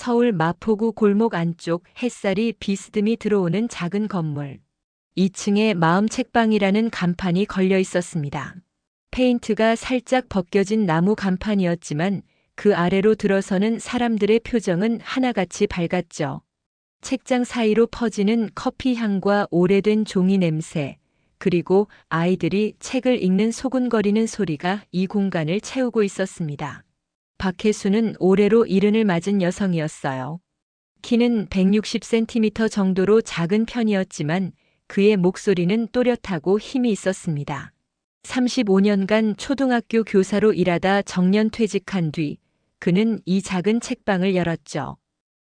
서울 마포구 골목 안쪽 햇살이 비스듬히 들어오는 작은 건물. 2층에 마음 책방이라는 간판이 걸려 있었습니다. 페인트가 살짝 벗겨진 나무 간판이었지만 그 아래로 들어서는 사람들의 표정은 하나같이 밝았죠. 책장 사이로 퍼지는 커피 향과 오래된 종이 냄새, 그리고 아이들이 책을 읽는 소곤거리는 소리가 이 공간을 채우고 있었습니다. 박혜수는 올해로 70을 맞은 여성이었어요. 키는 160cm 정도로 작은 편이었지만 그의 목소리는 또렷하고 힘이 있었습니다. 35년간 초등학교 교사로 일하다 정년 퇴직한 뒤 그는 이 작은 책방을 열었죠.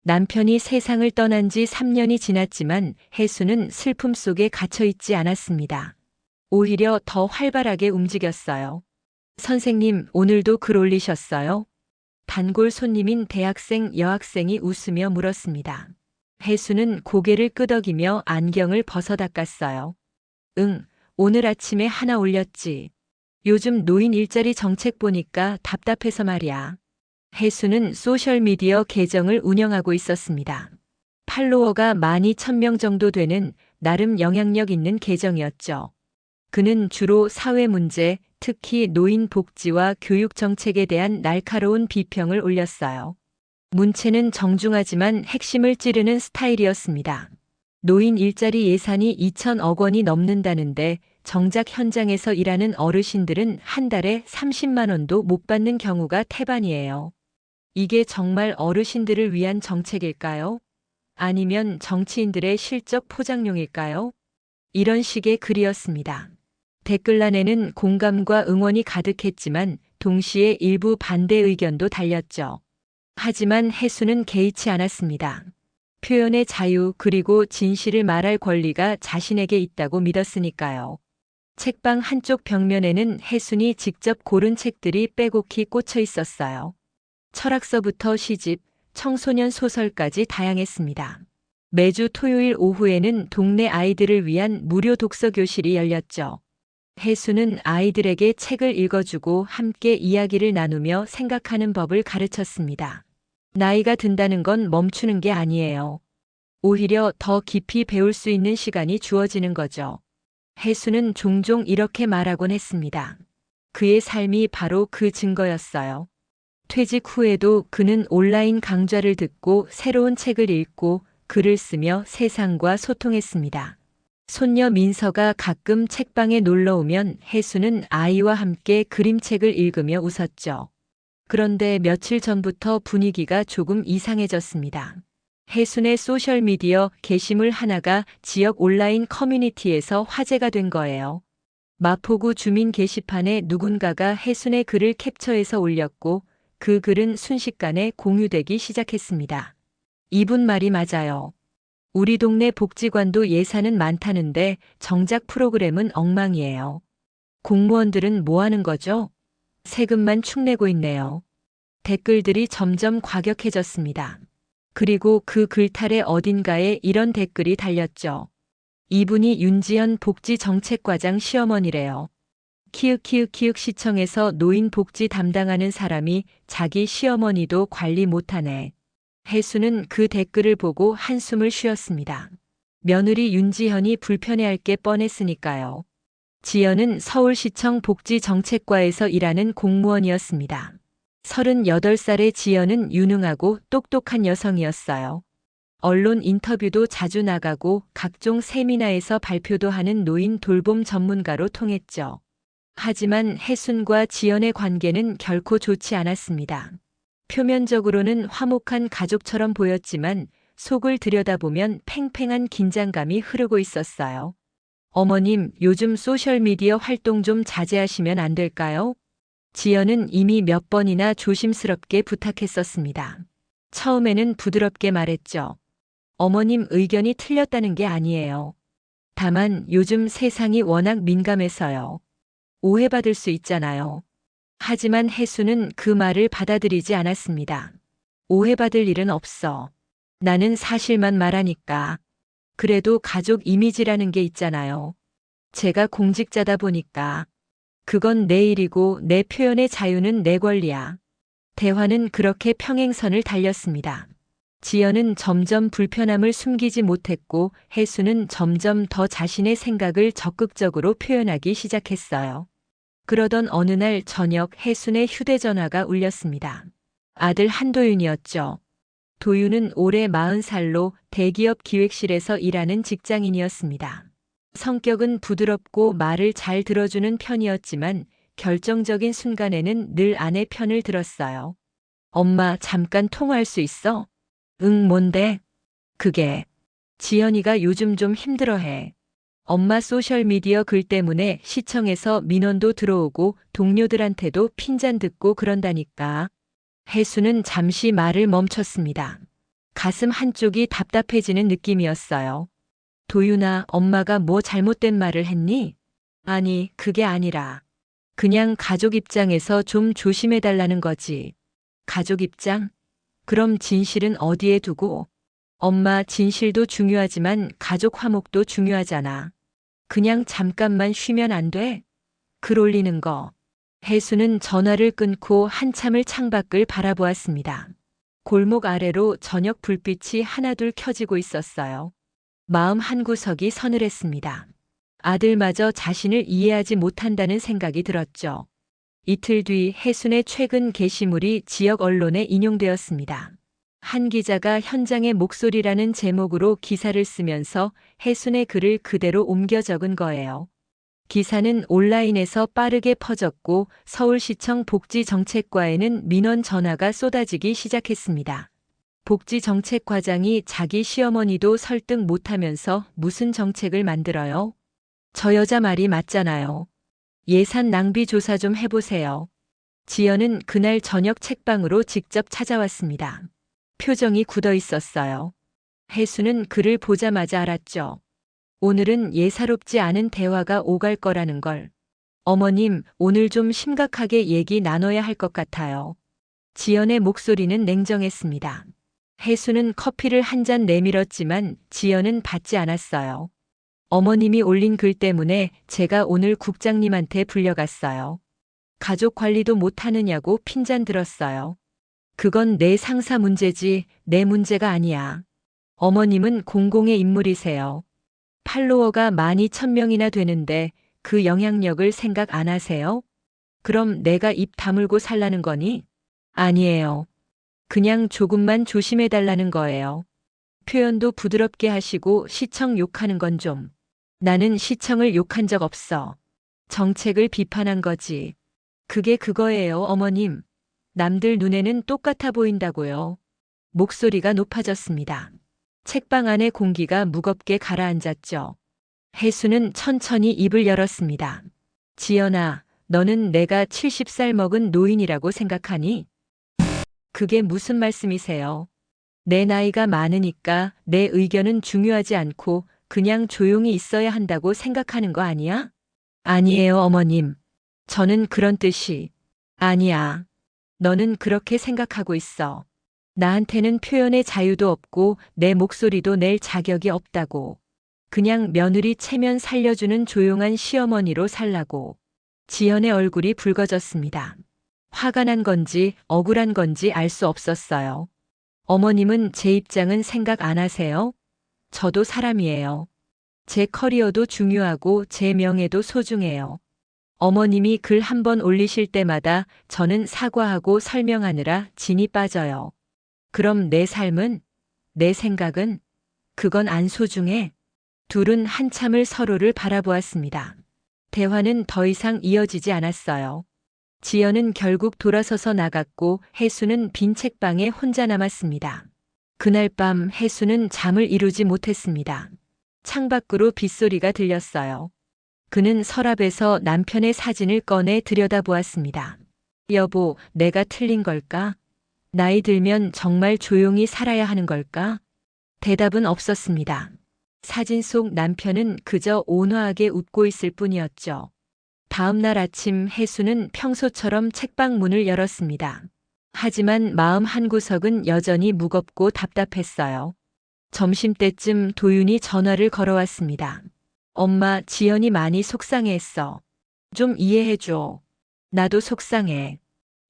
남편이 세상을 떠난 지 3년이 지났지만 혜수는 슬픔 속에 갇혀 있지 않았습니다. 오히려 더 활발하게 움직였어요. 선생님, 오늘도 글 올리셨어요? 단골 손님인 대학생 여학생이 웃으며 물었습니다. 혜수는 고개를 끄덕이며 안경을 벗어 닦았어요. 응, 오늘 아침에 하나 올렸지. 요즘 노인 일자리 정책 보니까 답답해서 말이야. 혜수는 소셜미디어 계정을 운영하고 있었습니다. 팔로워가 12,000명 정도 되는 나름 영향력 있는 계정이었죠. 그는 주로 사회 문제, 특히 노인 복지와 교육 정책에 대한 날카로운 비평을 올렸어요. 문체는 정중하지만 핵심을 찌르는 스타일이었습니다. 노인 일자리 예산이 2천억 원이 넘는다는데 정작 현장에서 일하는 어르신들은 한 달에 30만 원도 못 받는 경우가 태반이에요. 이게 정말 어르신들을 위한 정책일까요? 아니면 정치인들의 실적 포장용일까요? 이런 식의 글이었습니다. 댓글란에는 공감과 응원이 가득했지만 동시에 일부 반대 의견도 달렸죠. 하지만 혜수는 개의치 않았습니다. 표현의 자유 그리고 진실을 말할 권리가 자신에게 있다고 믿었으니까요. 책방 한쪽 벽면에는 혜순이 직접 고른 책들이 빼곡히 꽂혀 있었어요. 철학서부터 시집, 청소년 소설까지 다양했습니다. 매주 토요일 오후에는 동네 아이들을 위한 무료 독서 교실이 열렸죠. 혜수는 아이들에게 책을 읽어주고 함께 이야기를 나누며 생각하는 법을 가르쳤습니다. 나이가 든다는 건 멈추는 게 아니에요. 오히려 더 깊이 배울 수 있는 시간이 주어지는 거죠. 혜수는 종종 이렇게 말하곤 했습니다. 그의 삶이 바로 그 증거였어요. 퇴직 후에도 그는 온라인 강좌를 듣고 새로운 책을 읽고 글을 쓰며 세상과 소통했습니다. 손녀 민서가 가끔 책방에 놀러 오면 혜수는 아이와 함께 그림책을 읽으며 웃었죠. 그런데 며칠 전부터 분위기가 조금 이상해졌습니다. 혜순의 소셜미디어 게시물 하나가 지역 온라인 커뮤니티에서 화제가 된 거예요. 마포구 주민 게시판에 누군가가 혜순의 글을 캡처해서 올렸고 그 글은 순식간에 공유되기 시작했습니다. 이분 말이 맞아요. 우리 동네 복지관도 예산은 많다는데 정작 프로그램은 엉망이에요. 공무원들은 뭐 하는 거죠? 세금만 축내고 있네요. 댓글들이 점점 과격해졌습니다. 그리고 그 글탈의 어딘가에 이런 댓글이 달렸죠. 이분이 윤지현 복지정책과장 시어머니래요. 키읔키읔키읔 시청에서 노인 복지 담당하는 사람이 자기 시어머니도 관리 못하네. 혜수는 그 댓글을 보고 한숨을 쉬었습니다. 며느리 윤지현이 불편해할 게 뻔했으니까요. 지연은 서울시청 복지정책과에서 일하는 공무원이었습니다. 38살의 지연은 유능하고 똑똑한 여성이었어요. 언론 인터뷰도 자주 나가고 각종 세미나에서 발표도 하는 노인 돌봄 전문가로 통했죠. 하지만 혜순과 지연의 관계는 결코 좋지 않았습니다. 표면적으로는 화목한 가족처럼 보였지만 속을 들여다보면 팽팽한 긴장감이 흐르고 있었어요. 어머님, 요즘 소셜미디어 활동 좀 자제하시면 안 될까요? 지연은 이미 몇 번이나 조심스럽게 부탁했었습니다. 처음에는 부드럽게 말했죠. 어머님 의견이 틀렸다는 게 아니에요. 다만 요즘 세상이 워낙 민감해서요. 오해받을 수 있잖아요. 하지만 혜수는 그 말을 받아들이지 않았습니다. 오해받을 일은 없어. 나는 사실만 말하니까. 그래도 가족 이미지라는 게 있잖아요. 제가 공직자다 보니까. 그건 내 일이고 내 표현의 자유는 내 권리야. 대화는 그렇게 평행선을 달렸습니다. 지연은 점점 불편함을 숨기지 못했고 혜수는 점점 더 자신의 생각을 적극적으로 표현하기 시작했어요. 그러던 어느 날 저녁 혜순의 휴대전화가 울렸습니다. 아들 한도윤이었죠. 도윤은 올해 40살로 대기업 기획실에서 일하는 직장인이었습니다. 성격은 부드럽고 말을 잘 들어주는 편이었지만 결정적인 순간에는 늘 아내 편을 들었어요. 엄마, 잠깐 통화할 수 있어? 응, 뭔데? 그게 지연이가 요즘 좀 힘들어해. 엄마 소셜미디어 글 때문에 시청에서 민원도 들어오고 동료들한테도 핀잔 듣고 그런다니까. 혜수는 잠시 말을 멈췄습니다. 가슴 한쪽이 답답해지는 느낌이었어요. 도윤아, 엄마가 뭐 잘못된 말을 했니? 아니, 그게 아니라 그냥 가족 입장에서 좀 조심해달라는 거지. 가족 입장? 그럼 진실은 어디에 두고? 엄마, 진실도 중요하지만 가족 화목도 중요하잖아. 그냥 잠깐만 쉬면 안 돼? 글 올리는 거. 혜수는 전화를 끊고 한참을 창밖을 바라보았습니다. 골목 아래로 저녁 불빛이 하나둘 켜지고 있었어요. 마음 한구석이 서늘했습니다. 아들마저 자신을 이해하지 못한다는 생각이 들었죠. 이틀 뒤 혜순의 최근 게시물이 지역 언론에 인용되었습니다. 한 기자가 현장의 목소리라는 제목으로 기사를 쓰면서 혜순의 글을 그대로 옮겨 적은 거예요. 기사는 온라인에서 빠르게 퍼졌고 서울시청 복지정책과에는 민원 전화가 쏟아지기 시작했습니다. 복지정책과장이 자기 시어머니도 설득 못하면서 무슨 정책을 만들어요? 저 여자 말이 맞잖아요. 예산 낭비 조사 좀 해보세요. 지연은 그날 저녁 책방으로 직접 찾아왔습니다. 표정이 굳어 있었어요. 혜수는 그를 보자마자 알았죠. 오늘은 예사롭지 않은 대화가 오갈 거라는 걸. 어머님, 오늘 좀 심각하게 얘기 나눠야 할 것 같아요. 지연의 목소리는 냉정했습니다. 혜수는 커피를 한 잔 내밀었지만 지연은 받지 않았어요. 어머님이 올린 글 때문에 제가 오늘 국장님한테 불려갔어요. 가족 관리도 못하느냐고 핀잔 들었어요. 그건 내 상사 문제지 내 문제가 아니야. 어머님은 공공의 인물이세요. 팔로워가 12,000명이나 되는데 그 영향력을 생각 안 하세요? 그럼 내가 입 다물고 살라는 거니? 아니에요. 그냥 조금만 조심해달라는 거예요. 표현도 부드럽게 하시고 시청 욕하는 건 좀. 나는 시청을 욕한 적 없어. 정책을 비판한 거지. 그게 그거예요, 어머님. 남들 눈에는 똑같아 보인다고요. 목소리가 높아졌습니다. 책방 안의 공기가 무겁게 가라앉았죠. 혜수는 천천히 입을 열었습니다. 지연아, 너는 내가 70살 먹은 노인이라고 생각하니? 그게 무슨 말씀이세요? 내 나이가 많으니까 내 의견은 중요하지 않고 그냥 조용히 있어야 한다고 생각하는 거 아니야? 아니에요, 어머님. 저는 그런 뜻이. 아니야. 너는 그렇게 생각하고 있어. 나한테는 표현의 자유도 없고 내 목소리도 낼 자격이 없다고. 그냥 며느리 체면 살려주는 조용한 시어머니로 살라고. 지연의 얼굴이 붉어졌습니다. 화가 난 건지 억울한 건지 알 수 없었어요. 어머님은 제 입장은 생각 안 하세요? 저도 사람이에요. 제 커리어도 중요하고 제 명예도 소중해요. 어머님이 글 한 번 올리실 때마다 저는 사과하고 설명하느라 진이 빠져요. 그럼 내 삶은? 내 생각은? 그건 안 소중해? 둘은 한참을 서로를 바라보았습니다. 대화는 더 이상 이어지지 않았어요. 지연은 결국 돌아서서 나갔고 혜수는 빈 책방에 혼자 남았습니다. 그날 밤 혜수는 잠을 이루지 못했습니다. 창밖으로 빗소리가 들렸어요. 그는 서랍에서 남편의 사진을 꺼내 들여다보았습니다. 여보, 내가 틀린 걸까? 나이 들면 정말 조용히 살아야 하는 걸까? 대답은 없었습니다. 사진 속 남편은 그저 온화하게 웃고 있을 뿐이었죠. 다음 날 아침 혜수는 평소처럼 책방 문을 열었습니다. 하지만 마음 한구석은 여전히 무겁고 답답했어요. 점심때쯤 도윤이 전화를 걸어왔습니다. 엄마, 지연이 많이 속상해했어. 좀 이해해줘. 나도 속상해.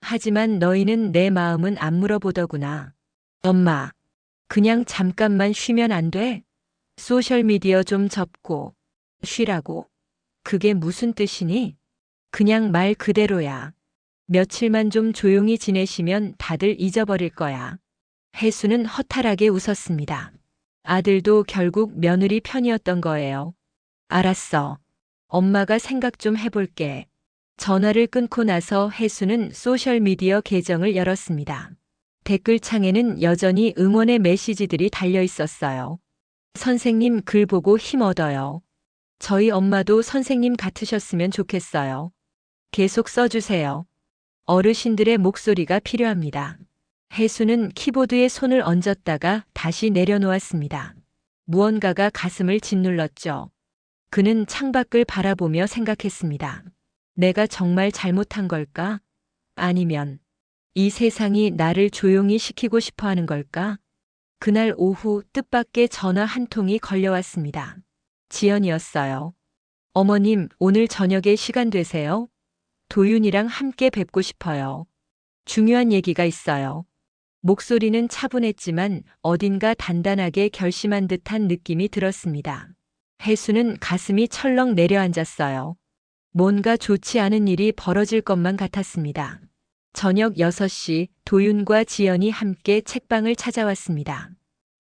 하지만 너희는 내 마음은 안 물어보더구나. 엄마, 그냥 잠깐만 쉬면 안 돼? 소셜미디어 좀 접고 쉬라고. 그게 무슨 뜻이니? 그냥 말 그대로야. 며칠만 좀 조용히 지내시면 다들 잊어버릴 거야. 혜수는 허탈하게 웃었습니다. 아들도 결국 며느리 편이었던 거예요. 알았어. 엄마가 생각 좀 해볼게. 전화를 끊고 나서 혜수는 소셜미디어 계정을 열었습니다. 댓글창에는 여전히 응원의 메시지들이 달려 있었어요. 선생님 글 보고 힘 얻어요. 저희 엄마도 선생님 같으셨으면 좋겠어요. 계속 써주세요. 어르신들의 목소리가 필요합니다. 혜수는 키보드에 손을 얹었다가 다시 내려놓았습니다. 무언가가 가슴을 짓눌렀죠. 그는 창밖을 바라보며 생각했습니다. 내가 정말 잘못한 걸까? 아니면 이 세상이 나를 조용히 시키고 싶어 하는 걸까? 그날 오후 뜻밖의 전화 한 통이 걸려왔습니다. 지연이었어요. 어머님, 오늘 저녁에 시간 되세요? 도윤이랑 함께 뵙고 싶어요. 중요한 얘기가 있어요. 목소리는 차분했지만 어딘가 단단하게 결심한 듯한 느낌이 들었습니다. 혜수는 가슴이 철렁 내려앉았어요. 뭔가 좋지 않은 일이 벌어질 것만 같았습니다. 저녁 6시 도윤과 지연이 함께 책방을 찾아왔습니다.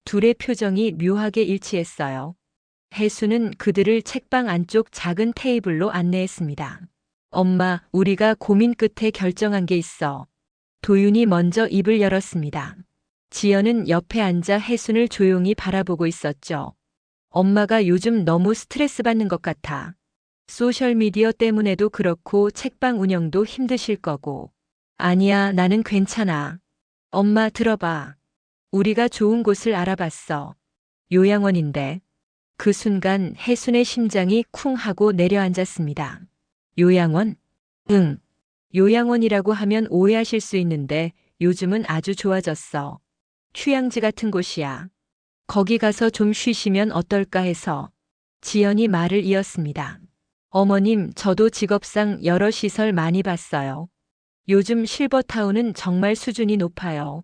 둘의 표정이 묘하게 일치했어요. 혜수는 그들을 책방 안쪽 작은 테이블로 안내했습니다. 엄마, 우리가 고민 끝에 결정한 게 있어. 도윤이 먼저 입을 열었습니다. 지연은 옆에 앉아 혜순을 조용히 바라보고 있었죠. 엄마가 요즘 너무 스트레스 받는 것 같아. 소셜미디어 때문에도 그렇고 책방 운영도 힘드실 거고. 아니야, 나는 괜찮아. 엄마 들어봐. 우리가 좋은 곳을 알아봤어. 요양원인데. 그 순간 혜순의 심장이 쿵 하고 내려앉았습니다. 요양원? 응. 요양원이라고 하면 오해하실 수 있는데 요즘은 아주 좋아졌어. 휴양지 같은 곳이야. 거기 가서 좀 쉬시면 어떨까 해서. 지연이 말을 이었습니다. 어머님, 저도 직업상 여러 시설 많이 봤어요. 요즘 실버타운은 정말 수준이 높아요.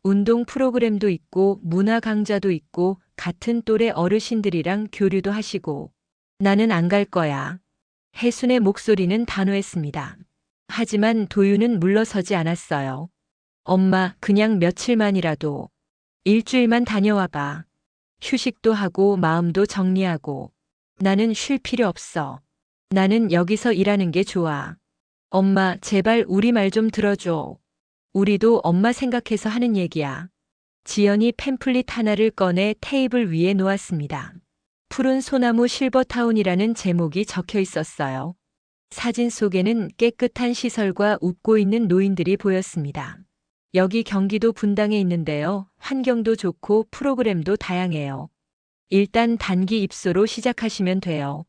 운동 프로그램도 있고 문화 강좌도 있고 같은 또래 어르신들이랑 교류도 하시고. 나는 안 갈 거야. 혜순의 목소리는 단호했습니다. 하지만 도윤은 물러서지 않았어요. 엄마, 그냥 며칠만이라도, 일주일만 다녀와 봐. 휴식도 하고 마음도 정리하고. 나는 쉴 필요 없어. 나는 여기서 일하는 게 좋아. 엄마, 제발 우리 말 좀 들어줘. 우리도 엄마 생각해서 하는 얘기야. 지연이 팸플릿 하나를 꺼내 테이블 위에 놓았습니다. 푸른 소나무 실버타운이라는 제목이 적혀 있었어요. 사진 속에는 깨끗한 시설과 웃고 있는 노인들이 보였습니다. 여기 경기도 분당에 있는데요. 환경도 좋고 프로그램도 다양해요. 일단 단기 입소로 시작하시면 돼요.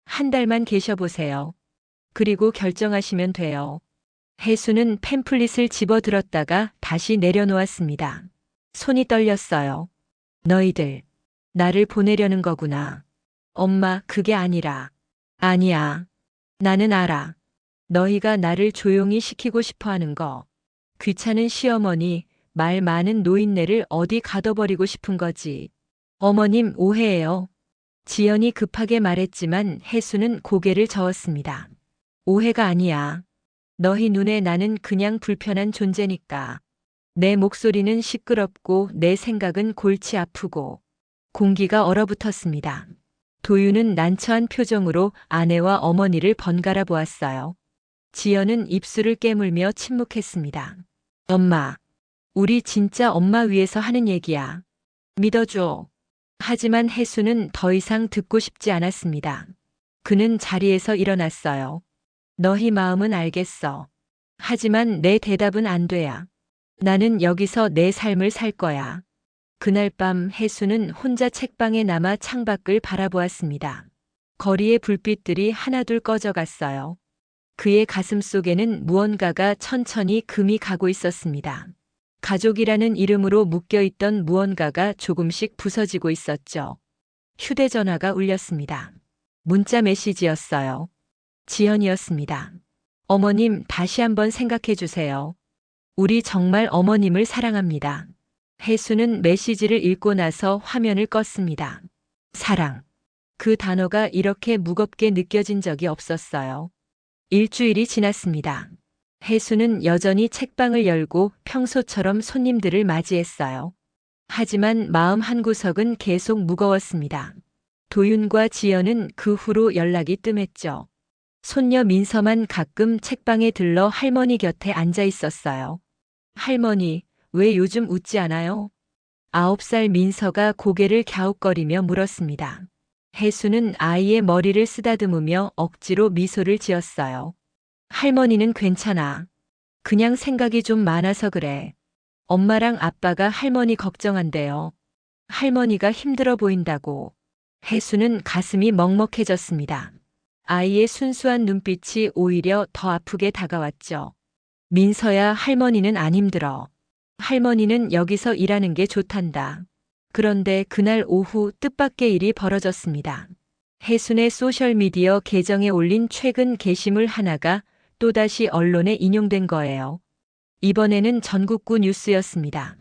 한 달만 계셔보세요. 그리고 결정하시면 돼요. 혜수는 팸플릿을 집어들었다가 다시 내려놓았습니다. 손이 떨렸어요. 너희들, 나를 보내려는 거구나. 엄마, 그게 아니라. 아니야. 나는 알아. 너희가 나를 조용히 시키고 싶어 하는 거. 귀찮은 시어머니, 말 많은 노인네를 어디 가둬버리고 싶은 거지. 어머님, 오해예요. 지연이 급하게 말했지만 혜수는 고개를 저었습니다. 오해가 아니야. 너희 눈에 나는 그냥 불편한 존재니까. 내 목소리는 시끄럽고 내 생각은 골치 아프고. 공기가 얼어붙었습니다. 도윤은 난처한 표정으로 아내와 어머니를 번갈아 보았어요. 지연은 입술을 깨물며 침묵했습니다. 엄마, 우리 진짜 엄마 위해서 하는 얘기야. 믿어줘. 하지만 혜수는 더 이상 듣고 싶지 않았습니다. 그는 자리에서 일어났어요. 너희 마음은 알겠어. 하지만 내 대답은 안 돼야. 나는 여기서 내 삶을 살 거야. 그날 밤 혜수는 혼자 책방에 남아 창밖을 바라보았습니다. 거리의 불빛들이 하나둘 꺼져갔어요. 그의 가슴 속에는 무언가가 천천히 금이 가고 있었습니다. 가족이라는 이름으로 묶여있던 무언가가 조금씩 부서지고 있었죠. 휴대전화가 울렸습니다. 문자 메시지였어요. 지연이었습니다. 어머님, 다시 한번 생각해 주세요. 우리 정말 어머님을 사랑합니다. 혜수는 메시지를 읽고 나서 화면을 껐습니다. 사랑. 그 단어가 이렇게 무겁게 느껴진 적이 없었어요. 일주일이 지났습니다. 혜수는 여전히 책방을 열고 평소처럼 손님들을 맞이했어요. 하지만 마음 한구석은 계속 무거웠습니다. 도윤과 지연은 그 후로 연락이 뜸했죠. 손녀 민서만 가끔 책방에 들러 할머니 곁에 앉아 있었어요. 할머니, 왜 요즘 웃지 않아요? 9살 민서가 고개를 갸웃거리며 물었습니다. 혜수는 아이의 머리를 쓰다듬으며 억지로 미소를 지었어요. 할머니는 괜찮아. 그냥 생각이 좀 많아서 그래. 엄마랑 아빠가 할머니 걱정한대요. 할머니가 힘들어 보인다고. 혜수는 가슴이 먹먹해졌습니다. 아이의 순수한 눈빛이 오히려 더 아프게 다가왔죠. 민서야, 할머니는 안 힘들어. 할머니는 여기서 일하는 게 좋단다. 그런데 그날 오후 뜻밖의 일이 벌어졌습니다. 혜순의 소셜미디어 계정에 올린 최근 게시물 하나가 또다시 언론에 인용된 거예요. 이번에는 전국구 뉴스였습니다.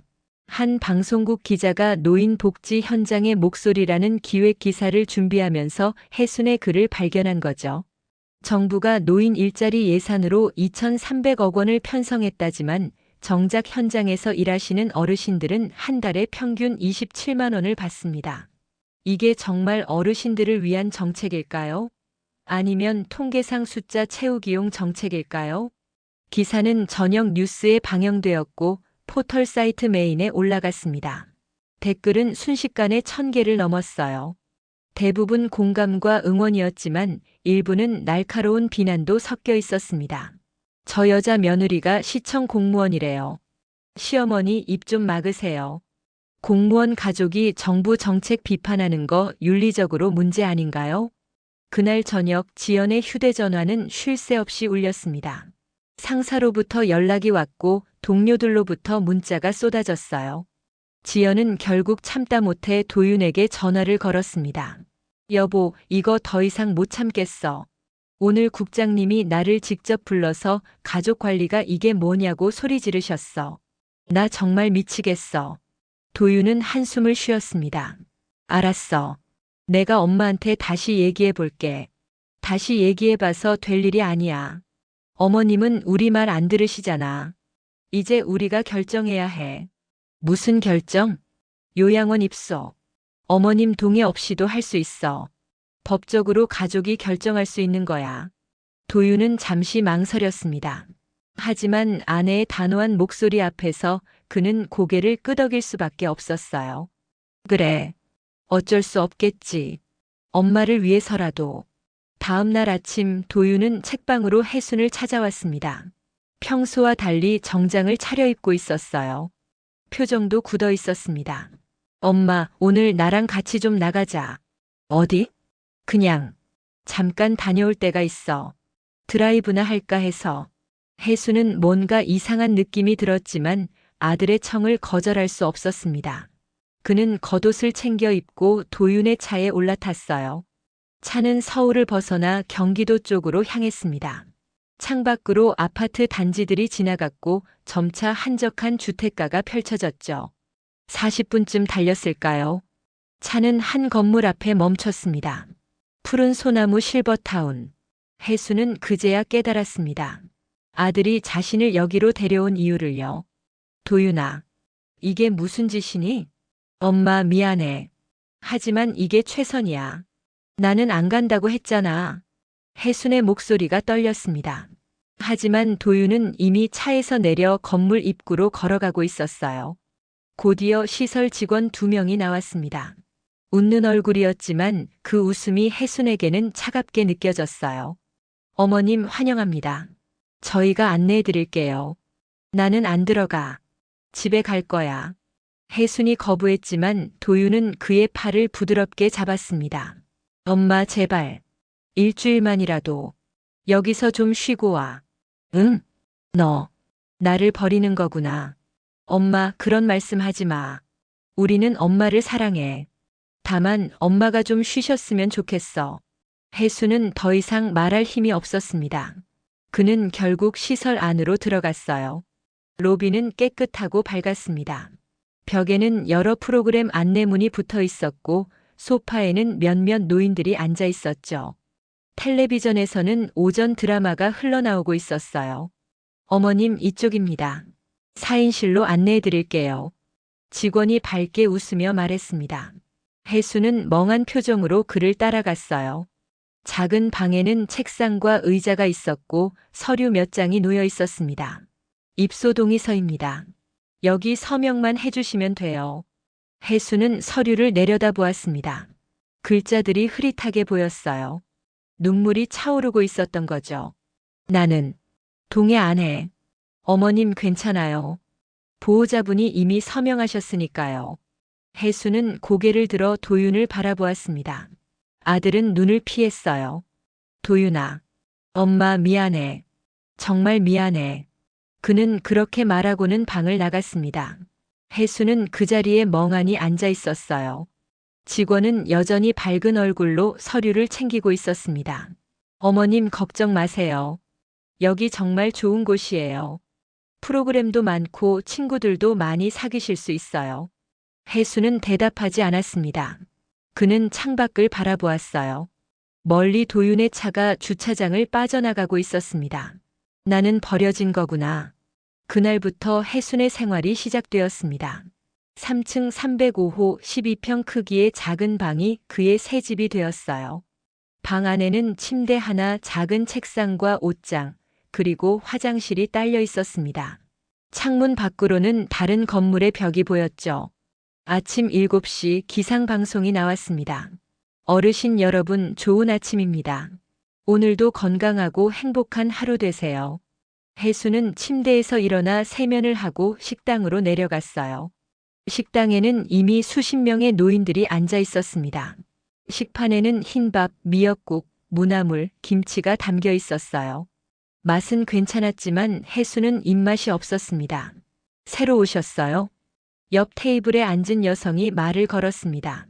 한 방송국 기자가 노인 복지 현장의 목소리라는 기획 기사를 준비하면서 혜순의 글을 발견한 거죠. 정부가 노인 일자리 예산으로 2,300억 원을 편성했다지만 정작 현장에서 일하시는 어르신들은 한 달에 평균 27만 원을 받습니다. 이게 정말 어르신들을 위한 정책일까요? 아니면 통계상 숫자 채우기용 정책일까요? 기사는 저녁 뉴스에 방영되었고 포털 사이트 메인에 올라갔습니다. 댓글은 순식간에 1,000개를 넘었어요. 대부분 공감과 응원이었지만 일부는 날카로운 비난도 섞여 있었습니다. 저 여자 며느리가 시청 공무원이래요. 시어머니 입 좀 막으세요. 공무원 가족이 정부 정책 비판하는 거 윤리적으로 문제 아닌가요? 그날 저녁 지연의 휴대전화는 쉴 새 없이 울렸습니다. 상사로부터 연락이 왔고 동료들로부터 문자가 쏟아졌어요. 지연은 결국 참다 못해 도윤에게 전화를 걸었습니다. 여보, 이거 더 이상 못 참겠어. 오늘 국장님이 나를 직접 불러서 가족 관리가 이게 뭐냐고 소리 지르셨어. 나 정말 미치겠어. 도윤은 한숨을 쉬었습니다. 알았어. 내가 엄마한테 다시 얘기해 볼게. 다시 얘기해 봐서 될 일이 아니야. 어머님은 우리 말 안 들으시잖아. 이제 우리가 결정해야 해. 무슨 결정? 요양원 입소. 어머님 동의 없이도 할 수 있어. 법적으로 가족이 결정할 수 있는 거야. 도윤은 잠시 망설였습니다. 하지만 아내의 단호한 목소리 앞에서 그는 고개를 끄덕일 수밖에 없었어요. 그래. 어쩔 수 없겠지. 엄마를 위해서라도. 다음 날 아침 도윤은 책방으로 혜순을 찾아왔습니다. 평소와 달리 정장을 차려입고 있었어요. 표정도 굳어 있었습니다. 엄마, 오늘 나랑 같이 좀 나가자. 어디? 그냥 잠깐 다녀올 때가 있어. 드라이브나 할까 해서. 혜수는 뭔가 이상한 느낌이 들었지만 아들의 청을 거절할 수 없었습니다. 그는 겉옷을 챙겨 입고 도윤의 차에 올라탔어요. 차는 서울을 벗어나 경기도 쪽으로 향했습니다. 창밖으로 아파트 단지들이 지나갔고 점차 한적한 주택가가 펼쳐졌죠. 40분쯤 달렸을까요? 차는 한 건물 앞에 멈췄습니다. 푸른 소나무 실버타운. 혜수는 그제야 깨달았습니다. 아들이 자신을 여기로 데려온 이유를요. 도윤아, 이게 무슨 짓이니? 엄마 미안해. 하지만 이게 최선이야. 나는 안 간다고 했잖아. 혜순의 목소리가 떨렸습니다. 하지만 도윤은 이미 차에서 내려 건물 입구로 걸어가고 있었어요. 곧이어 시설 직원 2명이 나왔습니다. 웃는 얼굴이었지만 그 웃음이 혜순에게는 차갑게 느껴졌어요. 어머님 환영합니다. 저희가 안내해 드릴게요. 나는 안 들어가. 집에 갈 거야. 혜순이 거부했지만 도윤은 그의 팔을 부드럽게 잡았습니다. 엄마 제발. 일주일만이라도. 여기서 좀 쉬고 와. 응? 너. 나를 버리는 거구나. 엄마 그런 말씀 하지 마. 우리는 엄마를 사랑해. 다만 엄마가 좀 쉬셨으면 좋겠어. 혜수는 더 이상 말할 힘이 없었습니다. 그는 결국 시설 안으로 들어갔어요. 로비는 깨끗하고 밝았습니다. 벽에는 여러 프로그램 안내문이 붙어 있었고 소파에는 몇몇 노인들이 앉아 있었죠. 텔레비전에서는 오전 드라마가 흘러나오고 있었어요. 어머님, 이쪽입니다. 4인실로 안내해 드릴게요. 직원이 밝게 웃으며 말했습니다. 혜수는 멍한 표정으로 그를 따라갔어요. 작은 방에는 책상과 의자가 있었고 서류 몇 장이 놓여 있었습니다. 입소 동의서입니다. 여기 서명만 해주시면 돼요. 혜수는 서류를 내려다보았습니다. 글자들이 흐릿하게 보였어요. 눈물이 차오르고 있었던 거죠. 나는 동의 안 해. 어머님 괜찮아요. 보호자분이 이미 서명하셨으니까요. 혜수는 고개를 들어 도윤을 바라보았습니다. 아들은 눈을 피했어요. 도윤아, 엄마 미안해. 정말 미안해. 그는 그렇게 말하고는 방을 나갔습니다. 혜수는 그 자리에 멍하니 앉아 있었어요. 직원은 여전히 밝은 얼굴로 서류를 챙기고 있었습니다. 어머님 걱정 마세요. 여기 정말 좋은 곳이에요. 프로그램도 많고 친구들도 많이 사귀실 수 있어요. 혜수는 대답하지 않았습니다. 그는 창밖을 바라보았어요. 멀리 도윤의 차가 주차장을 빠져나가고 있었습니다. 나는 버려진 거구나. 그날부터 혜순의 생활이 시작되었습니다. 3층 305호 12평 크기의 작은 방이 그의 새 집이 되었어요. 방 안에는 침대 하나, 작은 책상과 옷장, 그리고 화장실이 딸려 있었습니다. 창문 밖으로는 다른 건물의 벽이 보였죠. 아침 7시 기상방송이 나왔습니다. 어르신 여러분, 좋은 아침입니다. 오늘도 건강하고 행복한 하루 되세요. 혜수는 침대에서 일어나 세면을 하고 식당으로 내려갔어요. 식당에는 이미 수십 명의 노인들이 앉아 있었습니다. 식판에는 흰밥, 미역국, 무나물, 김치가 담겨 있었어요. 맛은 괜찮았지만 혜수는 입맛이 없었습니다. 새로 오셨어요? 옆 테이블에 앉은 여성이 말을 걸었습니다.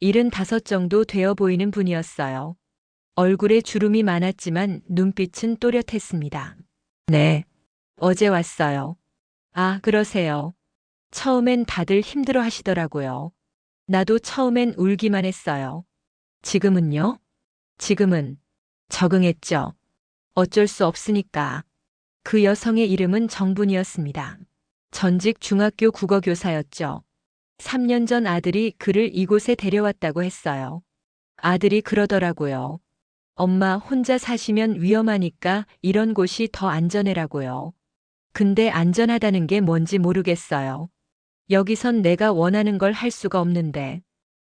75 정도 되어 보이는 분이었어요. 얼굴에 주름이 많았지만 눈빛은 또렷했습니다. 네, 어제 왔어요. 아, 그러세요. 처음엔 다들 힘들어 하시더라고요. 나도 처음엔 울기만 했어요. 지금은요? 지금은 적응했죠. 어쩔 수 없으니까. 그 여성의 이름은 정분이었습니다. 전직 중학교 국어교사였죠. 3년 전 아들이 그를 이곳에 데려왔다고 했어요. 아들이 그러더라고요. 엄마 혼자 사시면 위험하니까 이런 곳이 더 안전해라고요. 근데 안전하다는 게 뭔지 모르겠어요. 여기선 내가 원하는 걸 할 수가 없는데.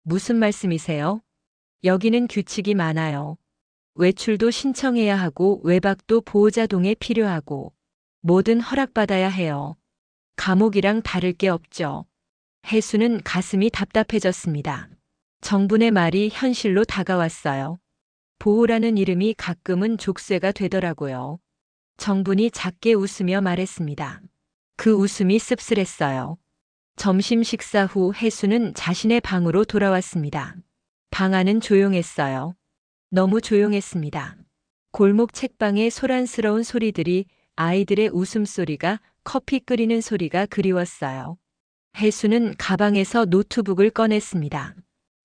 무슨 말씀이세요? 여기는 규칙이 많아요. 외출도 신청해야 하고 외박도 보호자 동의 필요하고 뭐든 허락받아야 해요. 감옥이랑 다를 게 없죠. 혜수는 가슴이 답답해졌습니다. 정분의 말이 현실로 다가왔어요. 보호라는 이름이 가끔은 족쇄가 되더라고요. 정분이 작게 웃으며 말했습니다. 그 웃음이 씁쓸했어요. 점심 식사 후 혜수는 자신의 방으로 돌아왔습니다. 방 안은 조용했어요. 너무 조용했습니다. 골목 책방의 소란스러운 소리들이, 아이들의 웃음소리가, 커피 끓이는 소리가 그리웠어요. 혜수는 가방에서 노트북을 꺼냈습니다.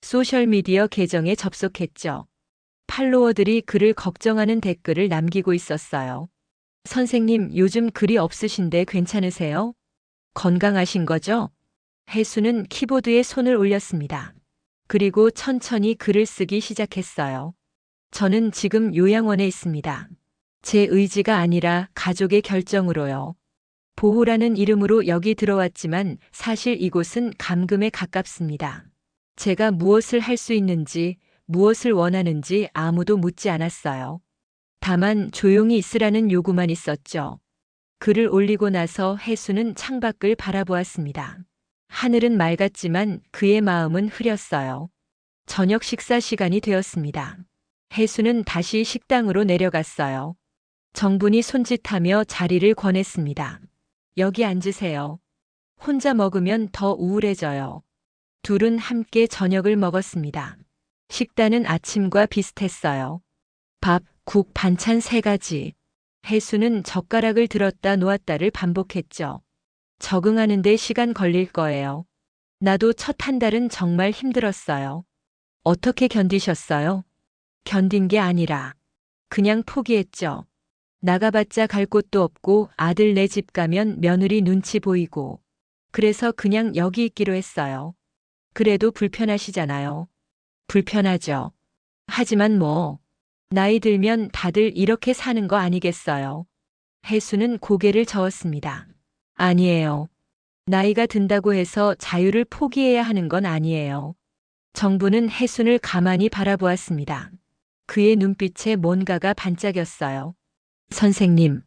소셜미디어 계정에 접속했죠. 팔로워들이 그를 걱정하는 댓글을 남기고 있었어요. 선생님, 요즘 글이 없으신데 괜찮으세요? 건강하신 거죠? 혜수는 키보드에 손을 올렸습니다. 그리고 천천히 글을 쓰기 시작했어요. 저는 지금 요양원에 있습니다. 제 의지가 아니라 가족의 결정으로요. 보호라는 이름으로 여기 들어왔지만 사실 이곳은 감금에 가깝습니다. 제가 무엇을 할 수 있는지, 무엇을 원하는지 아무도 묻지 않았어요. 다만 조용히 있으라는 요구만 있었죠. 글을 올리고 나서 혜수는 창밖을 바라보았습니다. 하늘은 맑았지만 그의 마음은 흐렸어요. 저녁 식사 시간이 되었습니다. 혜수는 다시 식당으로 내려갔어요. 정분이 손짓하며 자리를 권했습니다. 여기 앉으세요. 혼자 먹으면 더 우울해져요. 둘은 함께 저녁을 먹었습니다. 식단은 아침과 비슷했어요. 밥, 국, 반찬 3가지. 혜수는 젓가락을 들었다 놓았다를 반복했죠. 적응하는 데 시간 걸릴 거예요. 나도 첫 한 달은 정말 힘들었어요. 어떻게 견디셨어요? 견딘 게 아니라 그냥 포기했죠. 나가봤자 갈 곳도 없고 아들 내 집 가면 며느리 눈치 보이고 그래서 그냥 여기 있기로 했어요. 그래도 불편하시잖아요. 불편하죠. 하지만 뭐 나이 들면 다들 이렇게 사는 거 아니겠어요? 혜수는 고개를 저었습니다. 아니에요. 나이가 든다고 해서 자유를 포기해야 하는 건 아니에요. 정부는 혜순을 가만히 바라보았습니다. 그의 눈빛에 뭔가가 반짝였어요. 선생님,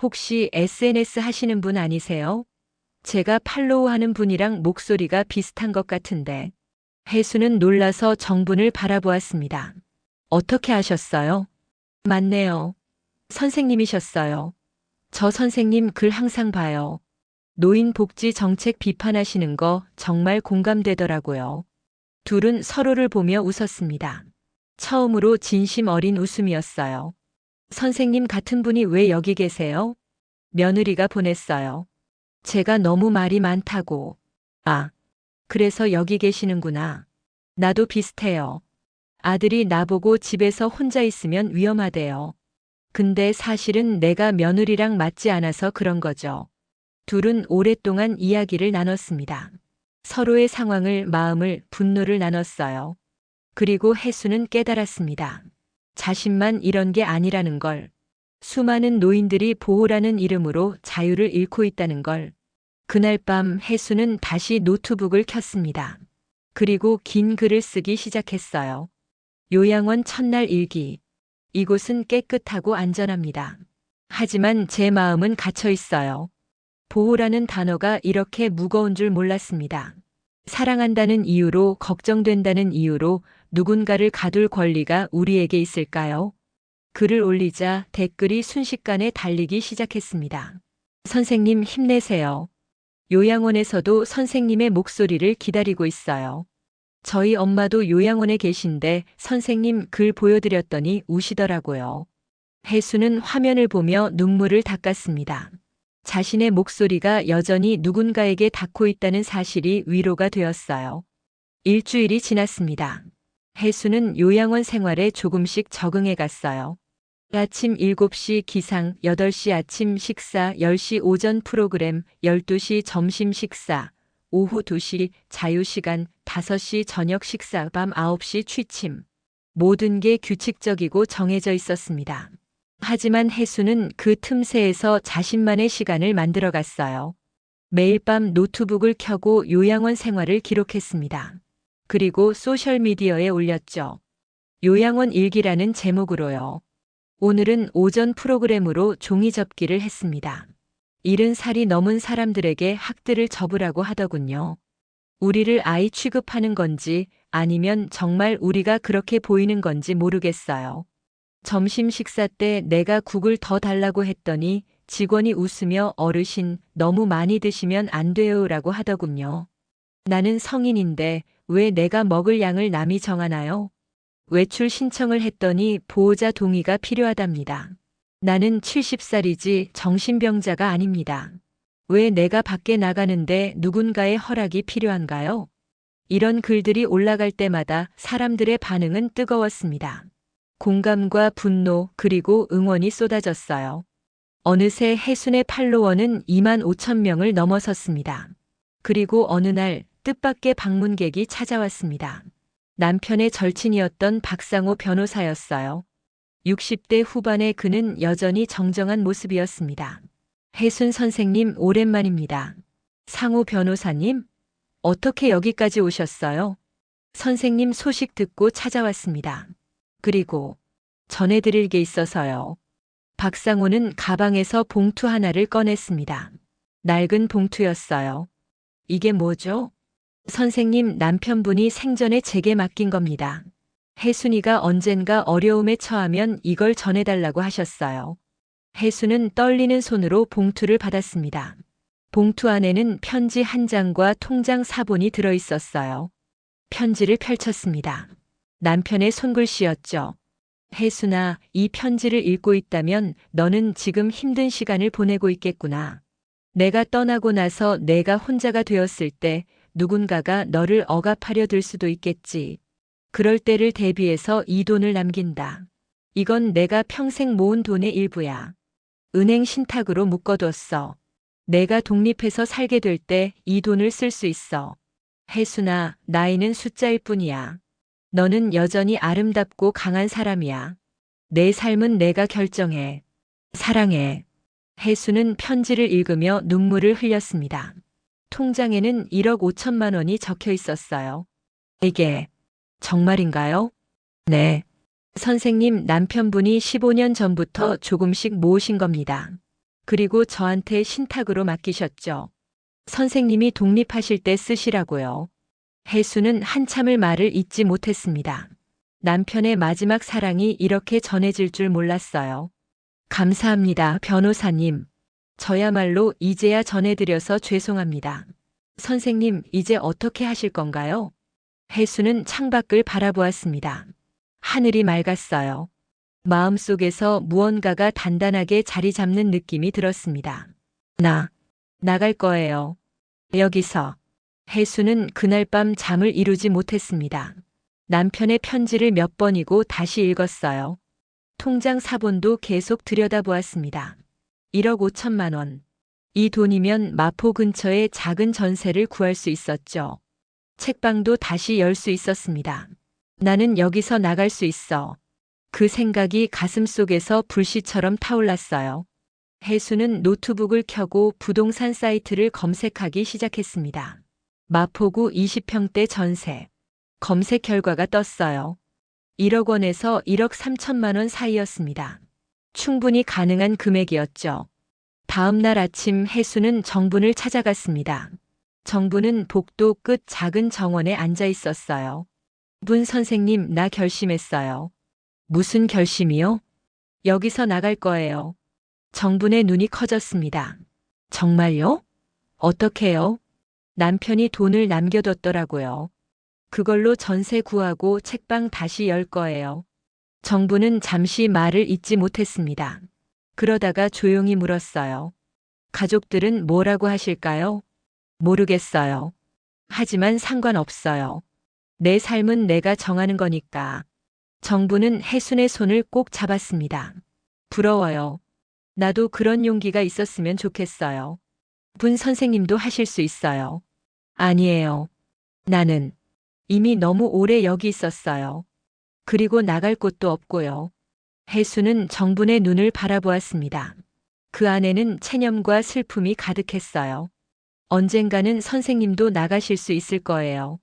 혹시 SNS 하시는 분 아니세요? 제가 팔로우하는 분이랑 목소리가 비슷한 것 같은데. 혜수는 놀라서 정분을 바라보았습니다. 어떻게 아셨어요? 맞네요. 선생님이셨어요. 저 선생님 글 항상 봐요. 노인 복지 정책 비판하시는 거 정말 공감되더라고요. 둘은 서로를 보며 웃었습니다. 처음으로 진심 어린 웃음이었어요. 선생님 같은 분이 왜 여기 계세요? 며느리가 보냈어요. 제가 너무 말이 많다고. 아, 그래서 여기 계시는구나. 나도 비슷해요. 아들이 나보고 집에서 혼자 있으면 위험하대요. 근데 사실은 내가 며느리랑 맞지 않아서 그런 거죠. 둘은 오랫동안 이야기를 나눴습니다. 서로의 상황을, 마음을, 분노를 나눴어요. 그리고 혜수는 깨달았습니다. 자신만 이런 게 아니라는 걸. 수많은 노인들이 보호라는 이름으로 자유를 잃고 있다는 걸. 그날 밤 혜수는 다시 노트북을 켰습니다. 그리고 긴 글을 쓰기 시작했어요. 요양원 첫날 일기. 이곳은 깨끗하고 안전합니다. 하지만 제 마음은 갇혀 있어요. 보호라는 단어가 이렇게 무거운 줄 몰랐습니다. 사랑한다는 이유로, 걱정된다는 이유로 누군가를 가둘 권리가 우리에게 있을까요? 글을 올리자 댓글이 순식간에 달리기 시작했습니다. 선생님 힘내세요. 요양원에서도 선생님의 목소리를 기다리고 있어요. 저희 엄마도 요양원에 계신데 선생님 글 보여드렸더니 우시더라고요. 혜수는 화면을 보며 눈물을 닦았습니다. 자신의 목소리가 여전히 누군가에게 닿고 있다는 사실이 위로가 되었어요. 일주일이 지났습니다. 혜수는 요양원 생활에 조금씩 적응해 갔어요. 아침 7시 기상, 8시 아침 식사, 10시 오전 프로그램, 12시 점심 식사, 오후 2시 자유시간, 5시 저녁 식사, 밤 9시 취침. 모든 게 규칙적이고 정해져 있었습니다. 하지만 혜수는 그 틈새에서 자신만의 시간을 만들어 갔어요. 매일 밤 노트북을 켜고 요양원 생활을 기록했습니다. 그리고 소셜미디어에 올렸죠. 요양원 일기라는 제목으로요. 오늘은 오전 프로그램으로 종이 접기를 했습니다. 70살이 넘은 사람들에게 학들을 접으라고 하더군요. 우리를 아이 취급하는 건지 아니면 정말 우리가 그렇게 보이는 건지 모르겠어요. 점심 식사 때 내가 국을 더 달라고 했더니 직원이 웃으며 어르신 너무 많이 드시면 안 돼요라고 하더군요. 나는 성인인데 왜 내가 먹을 양을 남이 정하나요? 외출 신청을 했더니 보호자 동의가 필요하답니다. 나는 70살이지 정신병자가 아닙니다. 왜 내가 밖에 나가는데 누군가의 허락이 필요한가요? 이런 글들이 올라갈 때마다 사람들의 반응은 뜨거웠습니다. 공감과 분노 그리고 응원이 쏟아졌어요. 어느새 혜순의 팔로워는 2만 5천 명을 넘어섰습니다. 그리고 어느 날 뜻밖의 방문객이 찾아왔습니다. 남편의 절친이었던 박상호 변호사였어요. 60대 후반의 그는 여전히 정정한 모습이었습니다. 혜순 선생님 오랜만입니다. 상호 변호사님, 어떻게 여기까지 오셨어요? 선생님 소식 듣고 찾아왔습니다. 그리고 전해드릴 게 있어서요. 박상호는 가방에서 봉투 하나를 꺼냈습니다. 낡은 봉투였어요. 이게 뭐죠? 선생님 남편분이 생전에 제게 맡긴 겁니다. 혜순이가 언젠가 어려움에 처하면 이걸 전해달라고 하셨어요. 혜순은 떨리는 손으로 봉투를 받았습니다. 봉투 안에는 편지 한 장과 통장 사본이 들어 있었어요. 편지를 펼쳤습니다. 남편의 손글씨였죠. 혜순아, 이 편지를 읽고 있다면 너는 지금 힘든 시간을 보내고 있겠구나. 내가 떠나고 나서 내가 혼자가 되었을 때 누군가가 너를 억압하려 들 수도 있겠지. 그럴 때를 대비해서 이 돈을 남긴다. 이건 내가 평생 모은 돈의 일부야. 은행 신탁으로 묶어뒀어. 내가 독립해서 살게 될 때 이 돈을 쓸 수 있어. 혜순아, 나이는 숫자일 뿐이야. 너는 여전히 아름답고 강한 사람이야. 내 삶은 내가 결정해. 사랑해. 혜수는 편지를 읽으며 눈물을 흘렸습니다. 통장에는 1억 5천만 원이 적혀 있었어요. 이게 정말인가요? 네. 선생님, 남편분이 15년 전부터 조금씩 모으신 겁니다. 그리고 저한테 신탁으로 맡기셨죠. 선생님이 독립하실 때 쓰시라고요. 혜수는 한참을 말을 잇지 못했습니다. 남편의 마지막 사랑이 이렇게 전해질 줄 몰랐어요. 감사합니다, 변호사님. 저야말로 이제야 전해드려서 죄송합니다. 선생님, 이제 어떻게 하실 건가요? 혜수는 창밖을 바라보았습니다. 하늘이 맑았어요. 마음속에서 무언가가 단단하게 자리 잡는 느낌이 들었습니다. 나갈 거예요. 여기서. 혜수는 그날 밤 잠을 이루지 못했습니다. 남편의 편지를 몇 번이고 다시 읽었어요. 통장 사본도 계속 들여다보았습니다. 1억 5천만 원. 이 돈이면 마포 근처에 작은 전세를 구할 수 있었죠. 책방도 다시 열 수 있었습니다. 나는 여기서 나갈 수 있어. 그 생각이 가슴속에서 불씨처럼 타올랐어요. 혜수는 노트북을 켜고 부동산 사이트를 검색하기 시작했습니다. 마포구 20평대 전세. 검색 결과가 떴어요. 1억 원에서 1억 3천만 원 사이였습니다. 충분히 가능한 금액이었죠. 다음 날 아침 혜수는 정분을 찾아갔습니다. 정분은 복도 끝 작은 정원에 앉아 있었어요. 문 선생님, 나 결심했어요. 무슨 결심이요? 여기서 나갈 거예요. 정분의 눈이 커졌습니다. 정말요? 어떻게요? 남편이 돈을 남겨뒀더라고요. 그걸로 전세 구하고 책방 다시 열 거예요. 정부는 잠시 말을 잇지 못했습니다. 그러다가 조용히 물었어요. 가족들은 뭐라고 하실까요? 모르겠어요. 하지만 상관없어요. 내 삶은 내가 정하는 거니까. 정부는 혜순의 손을 꼭 잡았습니다. 부러워요. 나도 그런 용기가 있었으면 좋겠어요. 분 선생님도 하실 수 있어요. 아니에요. 나는 이미 너무 오래 여기 있었어요. 그리고 나갈 곳도 없고요. 혜수는 정분의 눈을 바라보았습니다. 그 안에는 체념과 슬픔이 가득했어요. 언젠가는 선생님도 나가실 수 있을 거예요.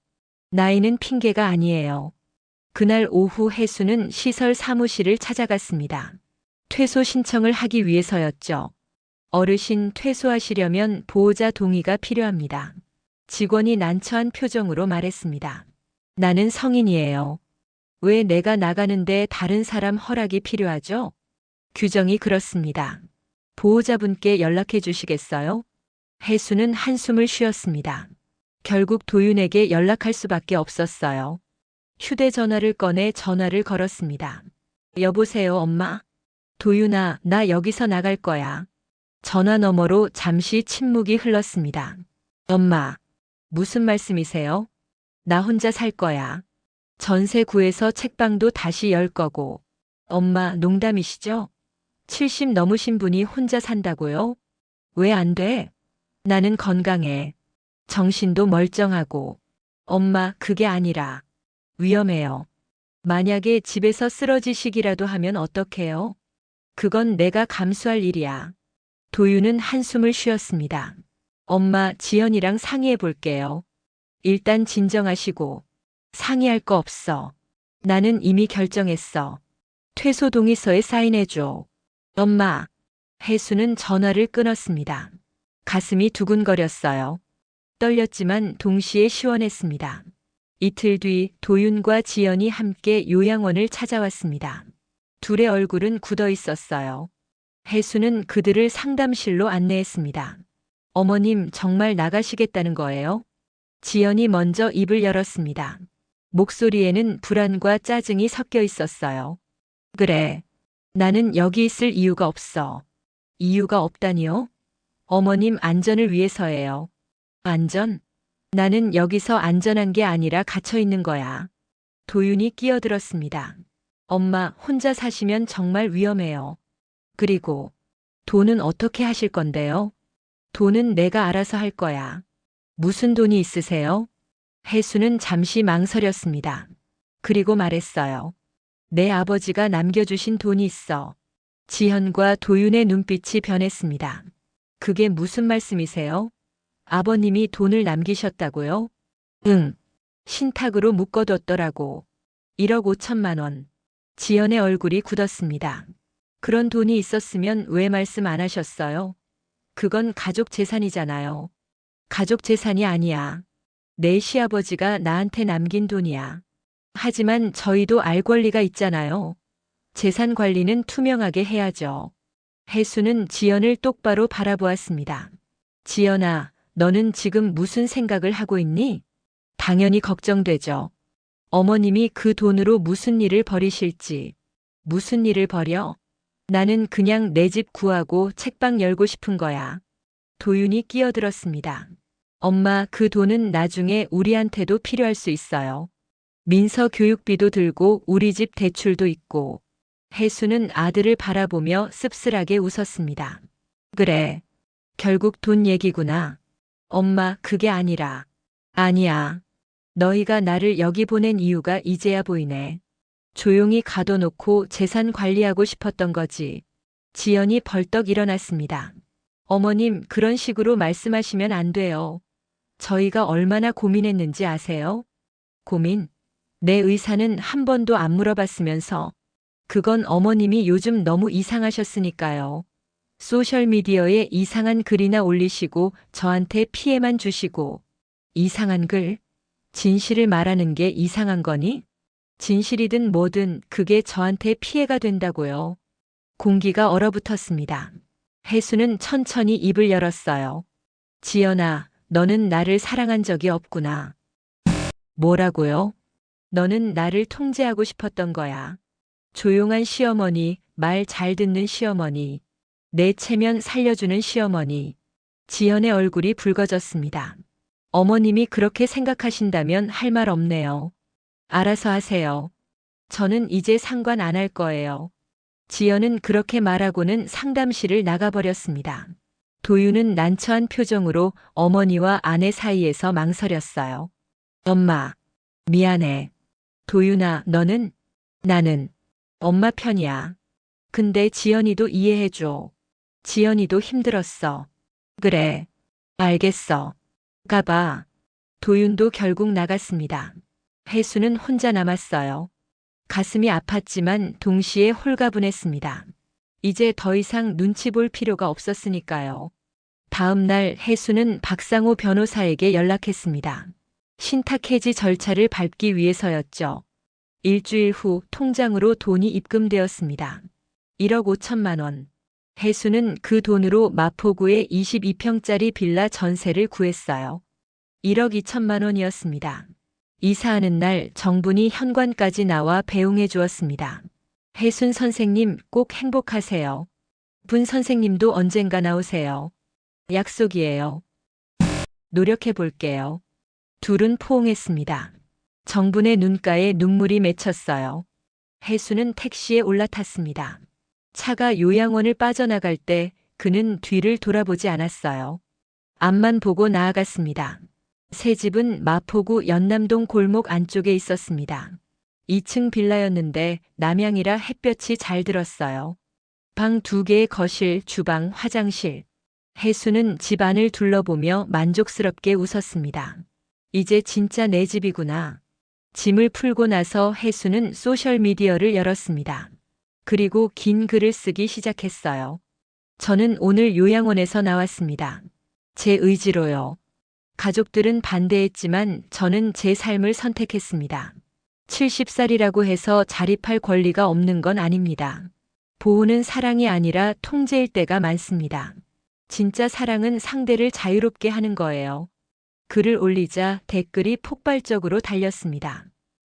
나이는 핑계가 아니에요. 그날 오후 혜수는 시설 사무실을 찾아갔습니다. 퇴소 신청을 하기 위해서였죠. 어르신, 퇴소하시려면 보호자 동의가 필요합니다. 직원이 난처한 표정으로 말했습니다. 나는 성인이에요. 왜 내가 나가는데 다른 사람 허락이 필요하죠? 규정이 그렇습니다. 보호자분께 연락해 주시겠어요? 혜수는 한숨을 쉬었습니다. 결국 도윤에게 연락할 수밖에 없었어요. 휴대전화를 꺼내 전화를 걸었습니다. 여보세요, 엄마? 도윤아, 나 여기서 나갈 거야. 전화 너머로 잠시 침묵이 흘렀습니다. 엄마, 무슨 말씀이세요? 나 혼자 살 거야. 전세 구해서 책방도 다시 열 거고. 엄마, 농담이시죠? 70 넘으신 분이 혼자 산다고요? 왜 안 돼? 나는 건강해. 정신도 멀쩡하고. 엄마, 그게 아니라 위험해요. 만약에 집에서 쓰러지시기라도 하면 어떡해요? 그건 내가 감수할 일이야. 도윤은 한숨을 쉬었습니다. 엄마, 지연이랑 상의해 볼게요. 일단 진정하시고. 상의할 거 없어. 나는 이미 결정했어. 퇴소 동의서에 사인해줘. 엄마. 혜수는 전화를 끊었습니다. 가슴이 두근거렸어요. 떨렸지만 동시에 시원했습니다. 이틀 뒤 도윤과 지연이 함께 요양원을 찾아왔습니다. 둘의 얼굴은 굳어 있었어요. 혜수는 그들을 상담실로 안내했습니다. 어머님, 정말 나가시겠다는 거예요? 지연이 먼저 입을 열었습니다. 목소리에는 불안과 짜증이 섞여 있었어요. 그래. 나는 여기 있을 이유가 없어. 이유가 없다니요? 어머님 안전을 위해서예요. 안전? 나는 여기서 안전한 게 아니라 갇혀 있는 거야. 도윤이 끼어들었습니다. 엄마, 혼자 사시면 정말 위험해요. 그리고 돈은 어떻게 하실 건데요? 돈은 내가 알아서 할 거야. 무슨 돈이 있으세요? 혜수는 잠시 망설였습니다. 그리고 말했어요. 내 아버지가 남겨주신 돈이 있어. 지현과 도윤의 눈빛이 변했습니다. 그게 무슨 말씀이세요? 아버님이 돈을 남기셨다고요? 응. 신탁으로 묶어뒀더라고. 1억 5천만 원. 지연의 얼굴이 굳었습니다. 그런 돈이 있었으면 왜 말씀 안 하셨어요? 그건 가족 재산이잖아요. 가족 재산이 아니야. 내 시아버지가 나한테 남긴 돈이야. 하지만 저희도 알 권리가 있잖아요. 재산 관리는 투명하게 해야죠. 혜수는 지연을 똑바로 바라보았습니다. 지연아, 너는 지금 무슨 생각을 하고 있니? 당연히 걱정되죠. 어머님이 그 돈으로 무슨 일을 벌이실지. 무슨 일을 벌여? 나는 그냥 내 집 구하고 책방 열고 싶은 거야. 도윤이 끼어들었습니다. 엄마, 그 돈은 나중에 우리한테도 필요할 수 있어요. 민서 교육비도 들고 우리 집 대출도 있고. 혜수는 아들을 바라보며 씁쓸하게 웃었습니다. 그래. 결국 돈 얘기구나. 엄마, 그게 아니라. 아니야. 너희가 나를 여기 보낸 이유가 이제야 보이네. 조용히 가둬놓고 재산 관리하고 싶었던 거지. 지연이 벌떡 일어났습니다. 어머님, 그런 식으로 말씀하시면 안 돼요. 저희가 얼마나 고민했는지 아세요? 고민? 내 의사는 한 번도 안 물어봤으면서. 그건 어머님이 요즘 너무 이상하셨으니까요. 소셜미디어에 이상한 글이나 올리시고 저한테 피해만 주시고. 이상한 글? 진실을 말하는 게 이상한 거니? 진실이든 뭐든 그게 저한테 피해가 된다고요. 공기가 얼어붙었습니다. 혜수는 천천히 입을 열었어요. 지연아, 너는 나를 사랑한 적이 없구나. 뭐라고요? 너는 나를 통제하고 싶었던 거야. 조용한 시어머니, 말 잘 듣는 시어머니, 내 체면 살려주는 시어머니. 지연의 얼굴이 붉어졌습니다. 어머님이 그렇게 생각하신다면 할 말 없네요. 알아서 하세요. 저는 이제 상관 안 할 거예요. 지연은 그렇게 말하고는 상담실을 나가버렸습니다. 도윤은 난처한 표정으로 어머니와 아내 사이에서 망설였어요. 엄마, 미안해. 도윤아, 너는? 나는 엄마 편이야. 근데 지연이도 이해해줘. 지연이도 힘들었어. 그래. 알겠어. 가봐. 도윤도 결국 나갔습니다. 혜수는 혼자 남았어요. 가슴이 아팠지만 동시에 홀가분했습니다. 이제 더 이상 눈치 볼 필요가 없었으니까요. 다음 날 혜수는 박상호 변호사에게 연락했습니다. 신탁 해지 절차를 밟기 위해서였죠. 일주일 후 통장으로 돈이 입금되었습니다. 1억 5천만 원. 혜수는 그 돈으로 마포구에 22평짜리 빌라 전세를 구했어요. 1억 2천만 원이었습니다. 이사하는 날 정분이 현관까지 나와 배웅해 주었습니다. 혜순 선생님 꼭 행복하세요. 분 선생님도 언젠가 나오세요. 약속이에요. 노력해 볼게요. 둘은 포옹했습니다. 정분의 눈가에 눈물이 맺혔어요. 혜수는 택시에 올라탔습니다. 차가 요양원을 빠져나갈 때 그는 뒤를 돌아보지 않았어요. 앞만 보고 나아갔습니다. 새 집은 마포구 연남동 골목 안쪽에 있었습니다. 2층 빌라였는데 남향이라 햇볕이 잘 들었어요. 방 2개의 거실, 주방, 화장실. 혜수는 집 안을 둘러보며 만족스럽게 웃었습니다. 이제 진짜 내 집이구나. 짐을 풀고 나서 혜수는 소셜미디어를 열었습니다. 그리고 긴 글을 쓰기 시작했어요. 저는 오늘 요양원에서 나왔습니다. 제 의지로요. 가족들은 반대했지만 저는 제 삶을 선택했습니다. 70살이라고 해서 자립할 권리가 없는 건 아닙니다. 보호는 사랑이 아니라 통제일 때가 많습니다. 진짜 사랑은 상대를 자유롭게 하는 거예요. 글을 올리자 댓글이 폭발적으로 달렸습니다.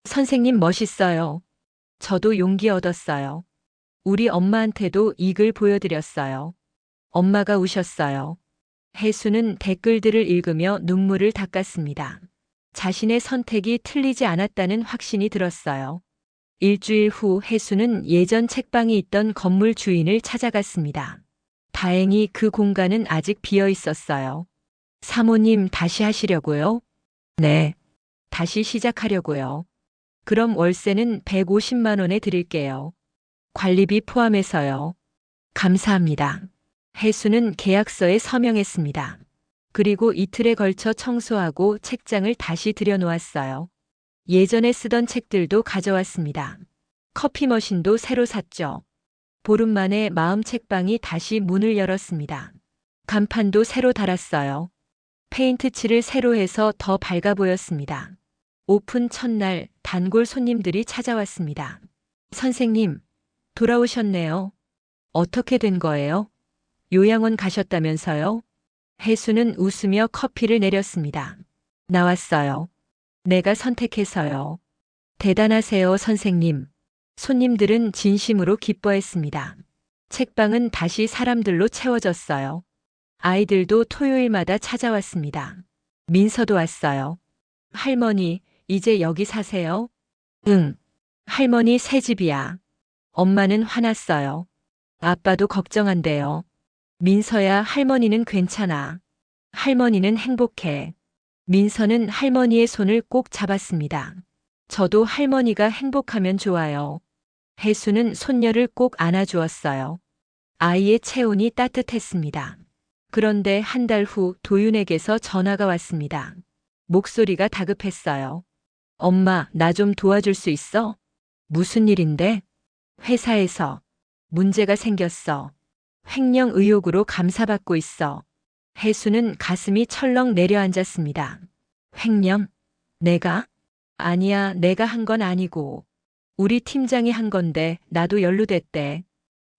선생님 멋있어요. 저도 용기 얻었어요. 우리 엄마한테도 이 글 보여드렸어요. 엄마가 우셨어요. 혜수는 댓글들을 읽으며 눈물을 닦았습니다. 자신의 선택이 틀리지 않았다는 확신이 들었어요. 일주일 후 혜수는 예전 책방이 있던 건물 주인을 찾아갔습니다. 다행히 그 공간은 아직 비어 있었어요. 사모님 다시 하시려고요? 네. 다시 시작하려고요. 그럼 월세는 150만 원에 드릴게요. 관리비 포함해서요. 감사합니다. 혜수는 계약서에 서명했습니다. 그리고 이틀에 걸쳐 청소하고 책장을 다시 들여놓았어요. 예전에 쓰던 책들도 가져왔습니다. 커피 머신도 새로 샀죠. 보름 만에 마음 책방이 다시 문을 열었습니다. 간판도 새로 달았어요. 페인트 칠을 새로 해서 더 밝아 보였습니다. 오픈 첫날 단골 손님들이 찾아왔습니다. 선생님, 돌아오셨네요. 어떻게 된 거예요? 요양원 가셨다면서요? 혜수는 웃으며 커피를 내렸습니다. 나왔어요. 내가 선택해서요. 대단하세요, 선생님. 손님들은 진심으로 기뻐했습니다. 책방은 다시 사람들로 채워졌어요. 아이들도 토요일마다 찾아왔습니다. 민서도 왔어요. 할머니, 이제 여기 사세요? 응. 할머니 새 집이야. 엄마는 화났어요. 아빠도 걱정한대요. 민서야, 할머니는 괜찮아. 할머니는 행복해. 민서는 할머니의 손을 꼭 잡았습니다. 저도 할머니가 행복하면 좋아요. 혜수는 손녀를 꼭 안아주었어요. 아이의 체온이 따뜻했습니다. 그런데 한 달 후 도윤에게서 전화가 왔습니다. 목소리가 다급했어요. 엄마, 나 좀 도와줄 수 있어? 무슨 일인데? 회사에서 문제가 생겼어. 횡령 의혹으로 감사받고 있어. 혜수는 가슴이 철렁 내려앉았습니다. 횡령? 내가? 아니야, 내가 한 건 아니고. 우리 팀장이 한 건데 나도 연루됐대.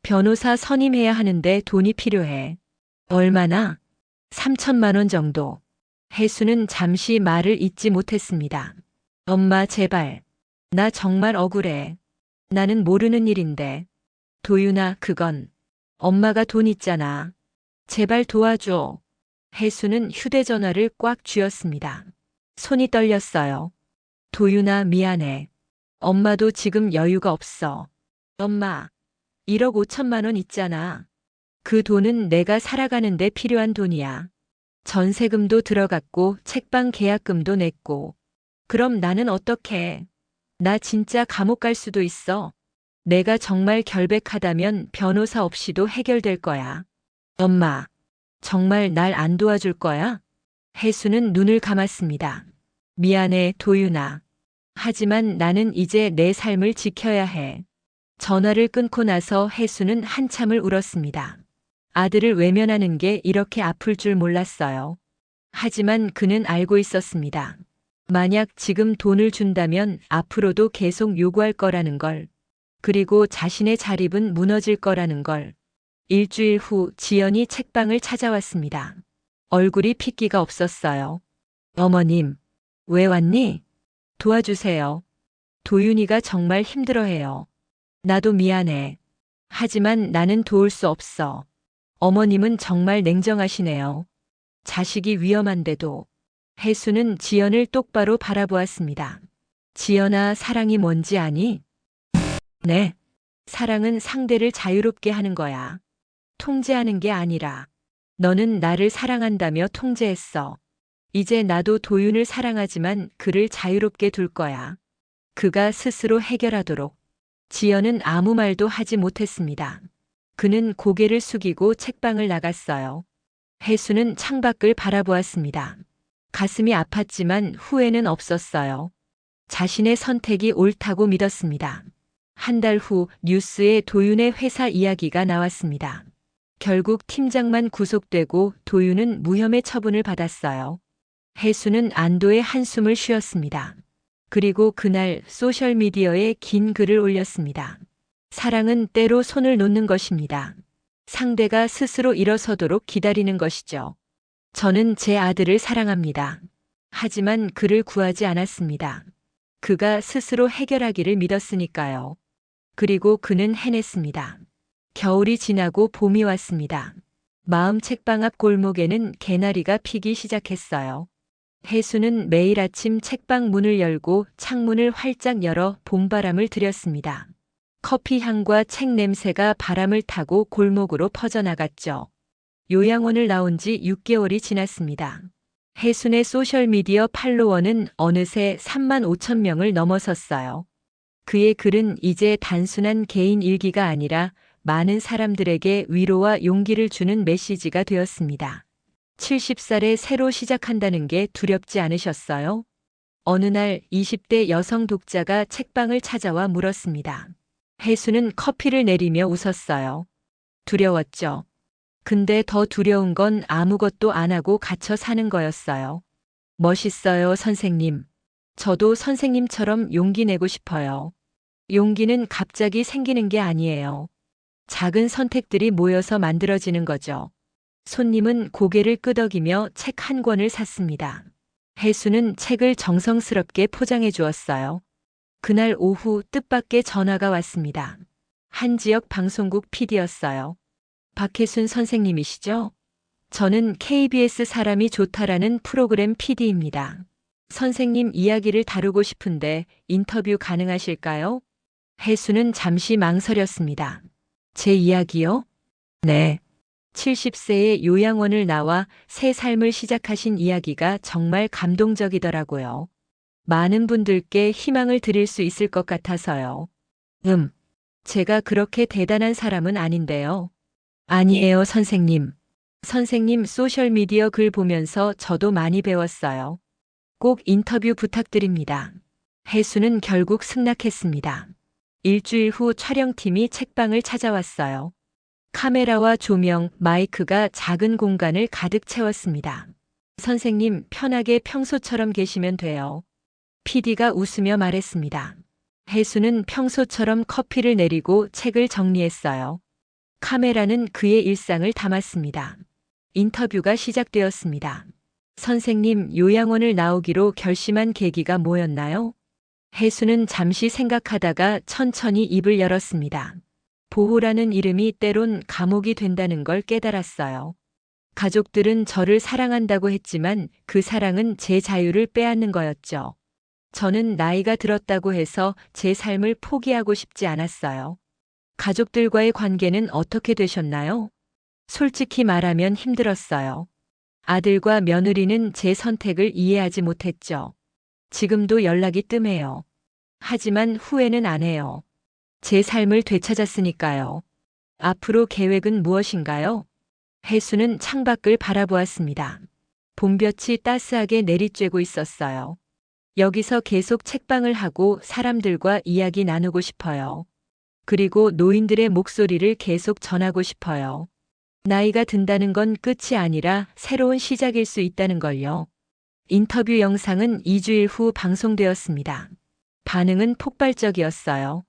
변호사 선임해야 하는데 돈이 필요해. 얼마나? 3천만 원 정도. 혜수는 잠시 말을 잇지 못했습니다. 엄마, 제발. 나 정말 억울해. 나는 모르는 일인데. 도윤아, 그건. 엄마가 돈 있잖아. 제발 도와줘. 혜수는 휴대전화를 꽉 쥐었습니다. 손이 떨렸어요. 도윤아, 미안해. 엄마도 지금 여유가 없어. 엄마, 1억 5천만 원 있잖아. 그 돈은 내가 살아가는데 필요한 돈이야. 전세금도 들어갔고 책방 계약금도 냈고. 그럼 나는 어떡해? 나 진짜 감옥 갈 수도 있어. 내가 정말 결백하다면 변호사 없이도 해결될 거야. 엄마, 정말 날 안 도와줄 거야? 혜수는 눈을 감았습니다. 미안해, 도윤아. 하지만 나는 이제 내 삶을 지켜야 해. 전화를 끊고 나서 혜수는 한참을 울었습니다. 아들을 외면하는 게 이렇게 아플 줄 몰랐어요. 하지만 그는 알고 있었습니다. 만약 지금 돈을 준다면 앞으로도 계속 요구할 거라는 걸. 그리고 자신의 자립은 무너질 거라는 걸. 일주일 후 지연이 책방을 찾아왔습니다. 얼굴이 핏기가 없었어요. 어머님, 왜 왔니? 도와주세요. 도윤이가 정말 힘들어해요. 나도 미안해. 하지만 나는 도울 수 없어. 어머님은 정말 냉정하시네요. 자식이 위험한데도. 혜수는 지연을 똑바로 바라보았습니다. 지연아, 사랑이 뭔지 아니? 네. 사랑은 상대를 자유롭게 하는 거야. 통제하는 게 아니라. 너는 나를 사랑한다며 통제했어. 이제 나도 도윤을 사랑하지만 그를 자유롭게 둘 거야. 그가 스스로 해결하도록. 지연은 아무 말도 하지 못했습니다. 그는 고개를 숙이고 책방을 나갔어요. 혜수는 창밖을 바라보았습니다. 가슴이 아팠지만 후회는 없었어요. 자신의 선택이 옳다고 믿었습니다. 한 달 후 뉴스에 도윤의 회사 이야기가 나왔습니다. 결국 팀장만 구속되고 도윤은 무혐의 처분을 받았어요. 혜수는 안도의 한숨을 쉬었습니다. 그리고 그날 소셜미디어에 긴 글을 올렸습니다. 사랑은 때로 손을 놓는 것입니다. 상대가 스스로 일어서도록 기다리는 것이죠. 저는 제 아들을 사랑합니다. 하지만 그를 구하지 않았습니다. 그가 스스로 해결하기를 믿었으니까요. 그리고 그는 해냈습니다. 겨울이 지나고 봄이 왔습니다. 마음 책방 앞 골목에는 개나리가 피기 시작했어요. 혜수는 매일 아침 책방 문을 열고 창문을 활짝 열어 봄바람을 들였습니다. 커피 향과 책 냄새가 바람을 타고 골목으로 퍼져나갔죠. 요양원을 나온 지 6개월이 지났습니다. 혜순의 소셜미디어 팔로워는 어느새 3만 5천 명을 넘어섰어요. 그의 글은 이제 단순한 개인 일기가 아니라 많은 사람들에게 위로와 용기를 주는 메시지가 되었습니다. 70살에 새로 시작한다는 게 두렵지 않으셨어요? 어느 날 20대 여성 독자가 책방을 찾아와 물었습니다. 혜수는 커피를 내리며 웃었어요. 두려웠죠. 근데 더 두려운 건 아무것도 안 하고 갇혀 사는 거였어요. 멋있어요, 선생님. 저도 선생님처럼 용기 내고 싶어요. 용기는 갑자기 생기는 게 아니에요. 작은 선택들이 모여서 만들어지는 거죠. 손님은 고개를 끄덕이며 책 한 권을 샀습니다. 혜수는 책을 정성스럽게 포장해 주었어요. 그날 오후 뜻밖의 전화가 왔습니다. 한 지역 방송국 PD였어요. 박혜순 선생님이시죠? 저는 KBS 사람이 좋다라는 프로그램 PD입니다. 선생님 이야기를 다루고 싶은데 인터뷰 가능하실까요? 혜수는 잠시 망설였습니다. 제 이야기요? 네. 70세의 요양원을 나와 새 삶을 시작하신 이야기가 정말 감동적이더라고요. 많은 분들께 희망을 드릴 수 있을 것 같아서요. 제가 그렇게 대단한 사람은 아닌데요. 아니에요, 선생님. 선생님 소셜미디어 글 보면서 저도 많이 배웠어요. 꼭 인터뷰 부탁드립니다. 혜수는 결국 승낙했습니다. 일주일 후 촬영팀이 책방을 찾아왔어요. 카메라와 조명, 마이크가 작은 공간을 가득 채웠습니다. 선생님, 편하게 평소처럼 계시면 돼요. PD가 웃으며 말했습니다. 혜수는 평소처럼 커피를 내리고 책을 정리했어요. 카메라는 그의 일상을 담았습니다. 인터뷰가 시작되었습니다. 선생님, 요양원을 나오기로 결심한 계기가 뭐였나요? 혜수는 잠시 생각하다가 천천히 입을 열었습니다. 보호라는 이름이 때론 감옥이 된다는 걸 깨달았어요. 가족들은 저를 사랑한다고 했지만 그 사랑은 제 자유를 빼앗는 거였죠. 저는 나이가 들었다고 해서 제 삶을 포기하고 싶지 않았어요. 가족들과의 관계는 어떻게 되셨나요? 솔직히 말하면 힘들었어요. 아들과 며느리는 제 선택을 이해하지 못했죠. 지금도 연락이 뜸해요. 하지만 후회는 안 해요. 제 삶을 되찾았으니까요. 앞으로 계획은 무엇인가요? 혜수는 창밖을 바라보았습니다. 봄볕이 따스하게 내리쬐고 있었어요. 여기서 계속 책방을 하고 사람들과 이야기 나누고 싶어요. 그리고 노인들의 목소리를 계속 전하고 싶어요. 나이가 든다는 건 끝이 아니라 새로운 시작일 수 있다는 걸요. 인터뷰 영상은 2주일 후 방송되었습니다. 반응은 폭발적이었어요.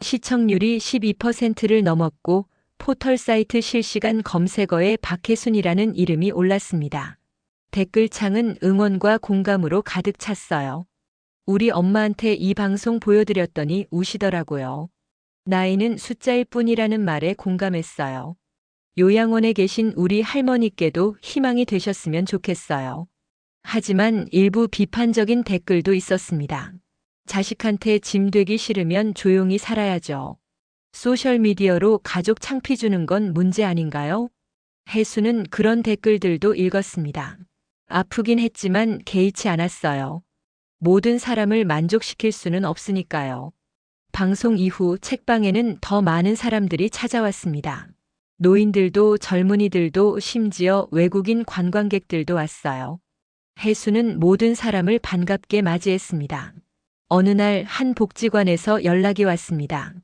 시청률이 12%를 넘었고 포털 사이트 실시간 검색어에 박혜순이라는 이름이 올랐습니다. 댓글창은 응원과 공감으로 가득 찼어요. 우리 엄마한테 이 방송 보여드렸더니 우시더라고요. 나이는 숫자일 뿐이라는 말에 공감했어요. 요양원에 계신 우리 할머니께도 희망이 되셨으면 좋겠어요. 하지만 일부 비판적인 댓글도 있었습니다. 자식한테 짐 되기 싫으면 조용히 살아야죠. 소셜미디어로 가족 창피 주는 건 문제 아닌가요? 혜수는 그런 댓글들도 읽었습니다. 아프긴 했지만 개의치 않았어요. 모든 사람을 만족시킬 수는 없으니까요. 방송 이후 책방에는 더 많은 사람들이 찾아왔습니다. 노인들도 젊은이들도 심지어 외국인 관광객들도 왔어요. 혜수는 모든 사람을 반갑게 맞이했습니다. 어느 날 한 복지관에서 연락이 왔습니다.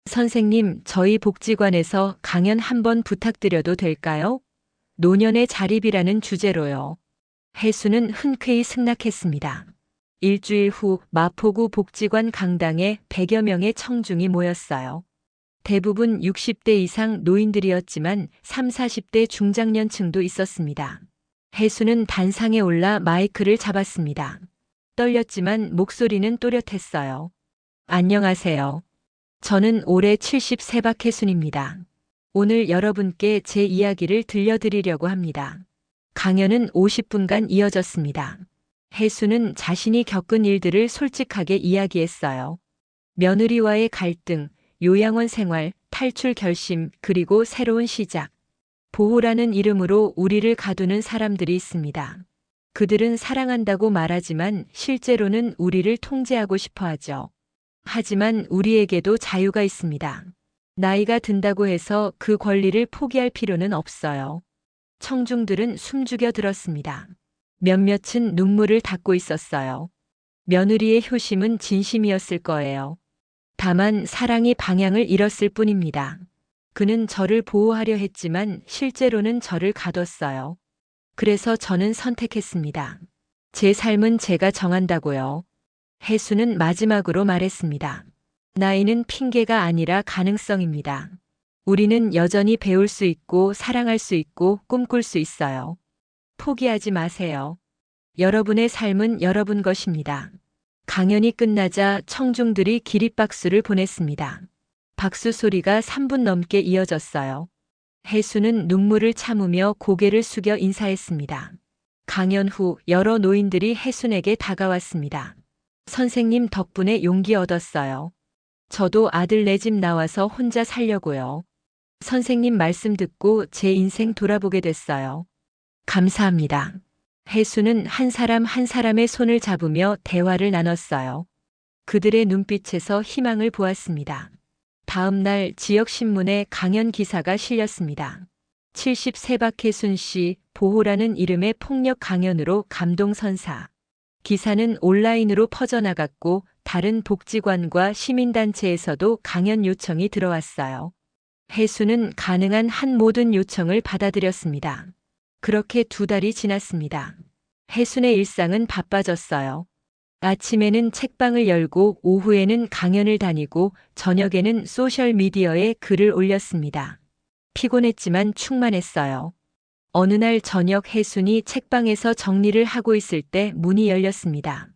선생님, 저희 복지관에서 강연 한번 부탁드려도 될까요? 노년의 자립이라는 주제로요. 혜수는 흔쾌히 승낙했습니다. 일주일 후 마포구 복지관 강당에 100여 명의 청중이 모였어요. 대부분 60대 이상 노인들이었지만 3, 40대 중장년층도 있었습니다. 혜수는 단상에 올라 마이크를 잡았습니다. 떨렸지만 목소리는 또렷했어요. 안녕하세요. 저는 올해 73 박혜순입니다. 오늘 여러분께 제 이야기를 들려드리려고 합니다. 강연은 50분간 이어졌습니다. 혜수는 자신이 겪은 일들을 솔직하게 이야기했어요. 며느리와의 갈등, 요양원 생활, 탈출 결심, 그리고 새로운 시작. 보호라는 이름으로 우리를 가두는 사람들이 있습니다. 그들은 사랑한다고 말하지만 실제로는 우리를 통제하고 싶어 하죠. 하지만 우리에게도 자유가 있습니다. 나이가 든다고 해서 그 권리를 포기할 필요는 없어요. 청중들은 숨죽여 들었습니다. 몇몇은 눈물을 닦고 있었어요. 며느리의 효심은 진심이었을 거예요. 다만 사랑이 방향을 잃었을 뿐입니다. 그는 저를 보호하려 했지만 실제로는 저를 가뒀어요. 그래서 저는 선택했습니다. 제 삶은 제가 정한다고요. 혜수는 마지막으로 말했습니다. 나이는 핑계가 아니라 가능성입니다. 우리는 여전히 배울 수 있고 사랑할 수 있고 꿈꿀 수 있어요. 포기하지 마세요. 여러분의 삶은 여러분 것입니다. 강연이 끝나자 청중들이 기립박수를 보냈습니다. 박수 소리가 3분 넘게 이어졌어요. 혜수는 눈물을 참으며 고개를 숙여 인사했습니다. 강연 후 여러 노인들이 혜순에게 다가왔습니다. 선생님 덕분에 용기 얻었어요. 저도 아들 내 집 나와서 혼자 살려고요. 선생님 말씀 듣고 제 인생 돌아보게 됐어요. 감사합니다. 혜수는 한 사람 한 사람의 손을 잡으며 대화를 나눴어요. 그들의 눈빛에서 희망을 보았습니다. 다음 날 지역신문에 강연 기사가 실렸습니다. 70세 박혜순 씨 보호라는 이름의 폭력 강연으로 감동선사. 기사는 온라인으로 퍼져나갔고 다른 복지관과 시민단체에서도 강연 요청이 들어왔어요. 혜수는 가능한 한 모든 요청을 받아들였습니다. 그렇게 2달이 지났습니다. 혜순의 일상은 바빠졌어요. 아침에는 책방을 열고 오후에는 강연을 다니고 저녁에는 소셜미디어에 글을 올렸습니다. 피곤했지만 충만했어요. 어느 날 저녁 혜순이 책방에서 정리를 하고 있을 때 문이 열렸습니다.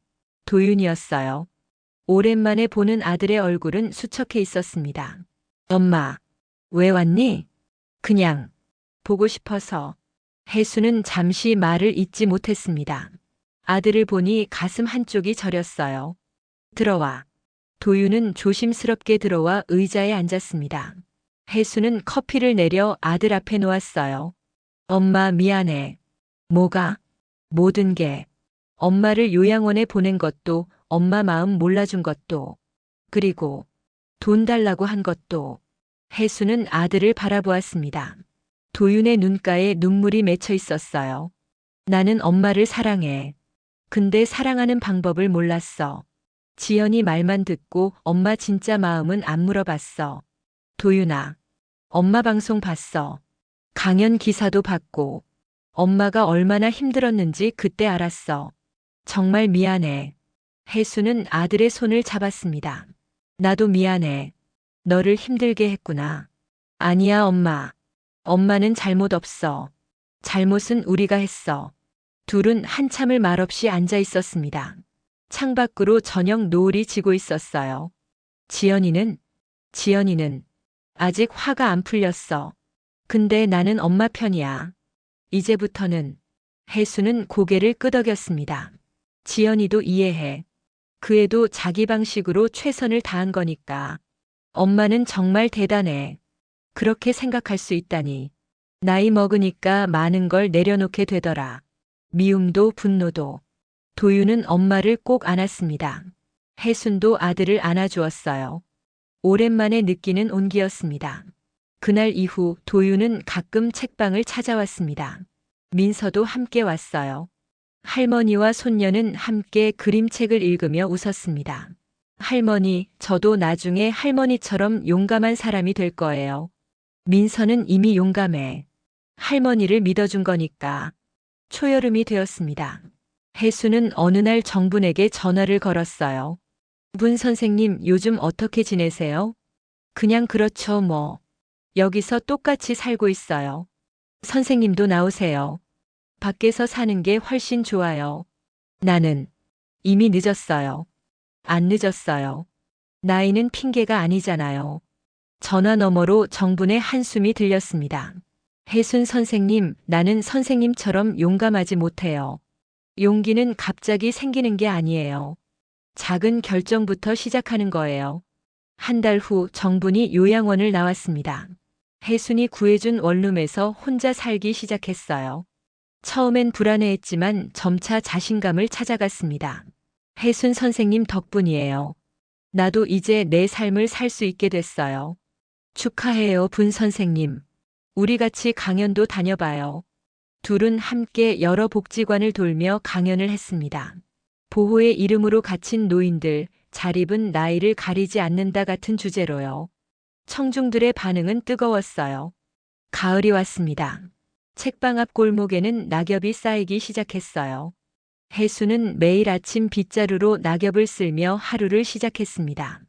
도윤이었어요. 오랜만에 보는 아들의 얼굴은 수척해 있었습니다. 엄마, 왜 왔니? 그냥 보고 싶어서. 혜수는 잠시 말을 잇지 못했습니다. 아들을 보니 가슴 한쪽이 저렸어요. 들어와. 도윤은 조심스럽게 들어와 의자에 앉았습니다. 혜수는 커피를 내려 아들 앞에 놓았어요. 엄마 미안해. 뭐가? 모든 게. 엄마를 요양원에 보낸 것도, 엄마 마음 몰라준 것도, 그리고 돈 달라고 한 것도. 혜수는 아들을 바라보았습니다. 도윤의 눈가에 눈물이 맺혀 있었어요. 나는 엄마를 사랑해. 근데 사랑하는 방법을 몰랐어. 지연이 말만 듣고 엄마 진짜 마음은 안 물어봤어. 도윤아, 엄마 방송 봤어. 강연 기사도 봤고, 엄마가 얼마나 힘들었는지 그때 알았어. 정말 미안해. 혜수는 아들의 손을 잡았습니다. 나도 미안해. 너를 힘들게 했구나. 아니야, 엄마. 엄마는 잘못 없어. 잘못은 우리가 했어. 둘은 한참을 말없이 앉아 있었습니다. 창밖으로 저녁 노을이 지고 있었어요. 지연이는 아직 화가 안 풀렸어. 근데 나는 엄마 편이야. 이제부터는. 혜수는 고개를 끄덕였습니다. 지연이도 이해해. 그 애도 자기 방식으로 최선을 다한 거니까. 엄마는 정말 대단해. 그렇게 생각할 수 있다니. 나이 먹으니까 많은 걸 내려놓게 되더라. 미움도 분노도. 도윤은 엄마를 꼭 안았습니다. 혜순도 아들을 안아주었어요. 오랜만에 느끼는 온기였습니다. 그날 이후 도윤은 가끔 책방을 찾아왔습니다. 민서도 함께 왔어요. 할머니와 손녀는 함께 그림책을 읽으며 웃었습니다. 할머니, 저도 나중에 할머니처럼 용감한 사람이 될 거예요. 민서는 이미 용감해. 할머니를 믿어준 거니까. 초여름이 되었습니다. 혜수는 어느 날 정분에게 전화를 걸었어요. 분 선생님, 요즘 어떻게 지내세요? 그냥 그렇죠, 뭐. 여기서 똑같이 살고 있어요. 선생님도 나오세요. 밖에서 사는 게 훨씬 좋아요. 나는 이미 늦었어요. 안 늦었어요. 나이는 핑계가 아니잖아요. 전화 너머로 정분의 한숨이 들렸습니다. 혜순 선생님, 나는 선생님처럼 용감하지 못해요. 용기는 갑자기 생기는 게 아니에요. 작은 결정부터 시작하는 거예요. 한 달 후 정분이 요양원을 나왔습니다. 혜순이 구해준 원룸에서 혼자 살기 시작했어요. 처음엔 불안해했지만 점차 자신감을 찾아갔습니다. 혜순 선생님 덕분이에요. 나도 이제 내 삶을 살 수 있게 됐어요. 축하해요, 분 선생님. 우리 같이 강연도 다녀봐요. 둘은 함께 여러 복지관을 돌며 강연을 했습니다. 보호의 이름으로 갇힌 노인들, 자립은 나이를 가리지 않는다 같은 주제로요. 청중들의 반응은 뜨거웠어요. 가을이 왔습니다. 책방 앞 골목에는 낙엽이 쌓이기 시작했어요. 혜수는 매일 아침 빗자루로 낙엽을 쓸며 하루를 시작했습니다.